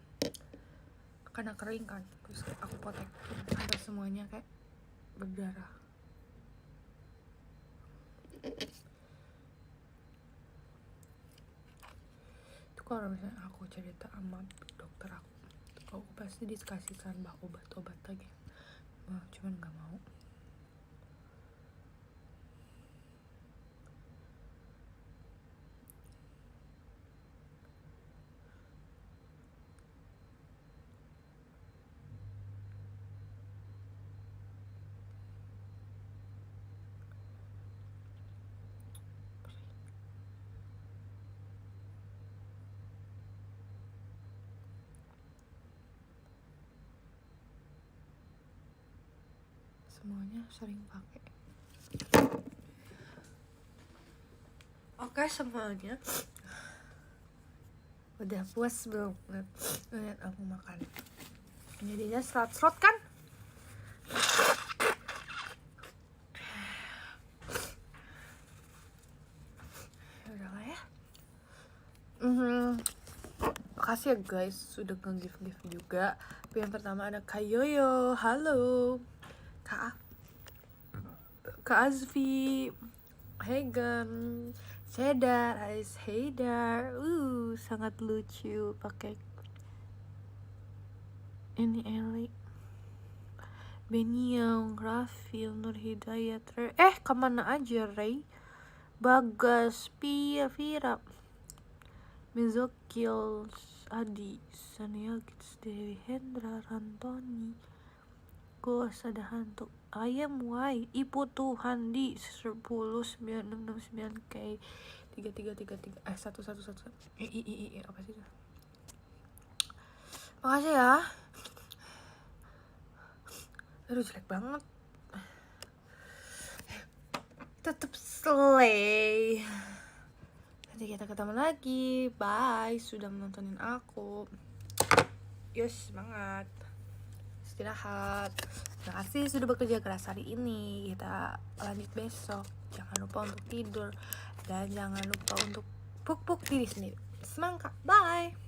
karena kering kan, terus aku potek sampai semuanya kayak berdarah. Itu kalau misalnya aku cerita sama dokter aku pasti dikasihkan obat lagi. Nah, cuman nggak mau. Semuanya sering pakai. Oke semuanya, udah puas belum ngeliat aku makan? Jadinya serot kan? Udah lah ya. Makasih ya guys sudah nge-gift juga. Yang pertama ada Kak Yoyo, halo. Kak Azfi, Hagen, Haidar, sangat lucu pakai ini Eli, Beniong, Rafil, Nur Hidayat, kemana aja Ray, Bagas, Pia, Vira, Mezokil, Adi, Sania Kids, Dewi Hendra, Rantoni, Gos, ada hantu Ayam Y, Ipu Tuhan di 109669K 3333 1111 apa sih itu? Makasih ya. Aduh jelek banget. Tetap slay. Nanti kita ketemu lagi. Bye, sudah menontonin aku. Yos, semangat. Istirahat. Terima kasih sudah bekerja keras hari ini. Kita lanjut besok. Jangan lupa untuk tidur dan jangan lupa untuk puk-puk diri sendiri. Semangat. Bye.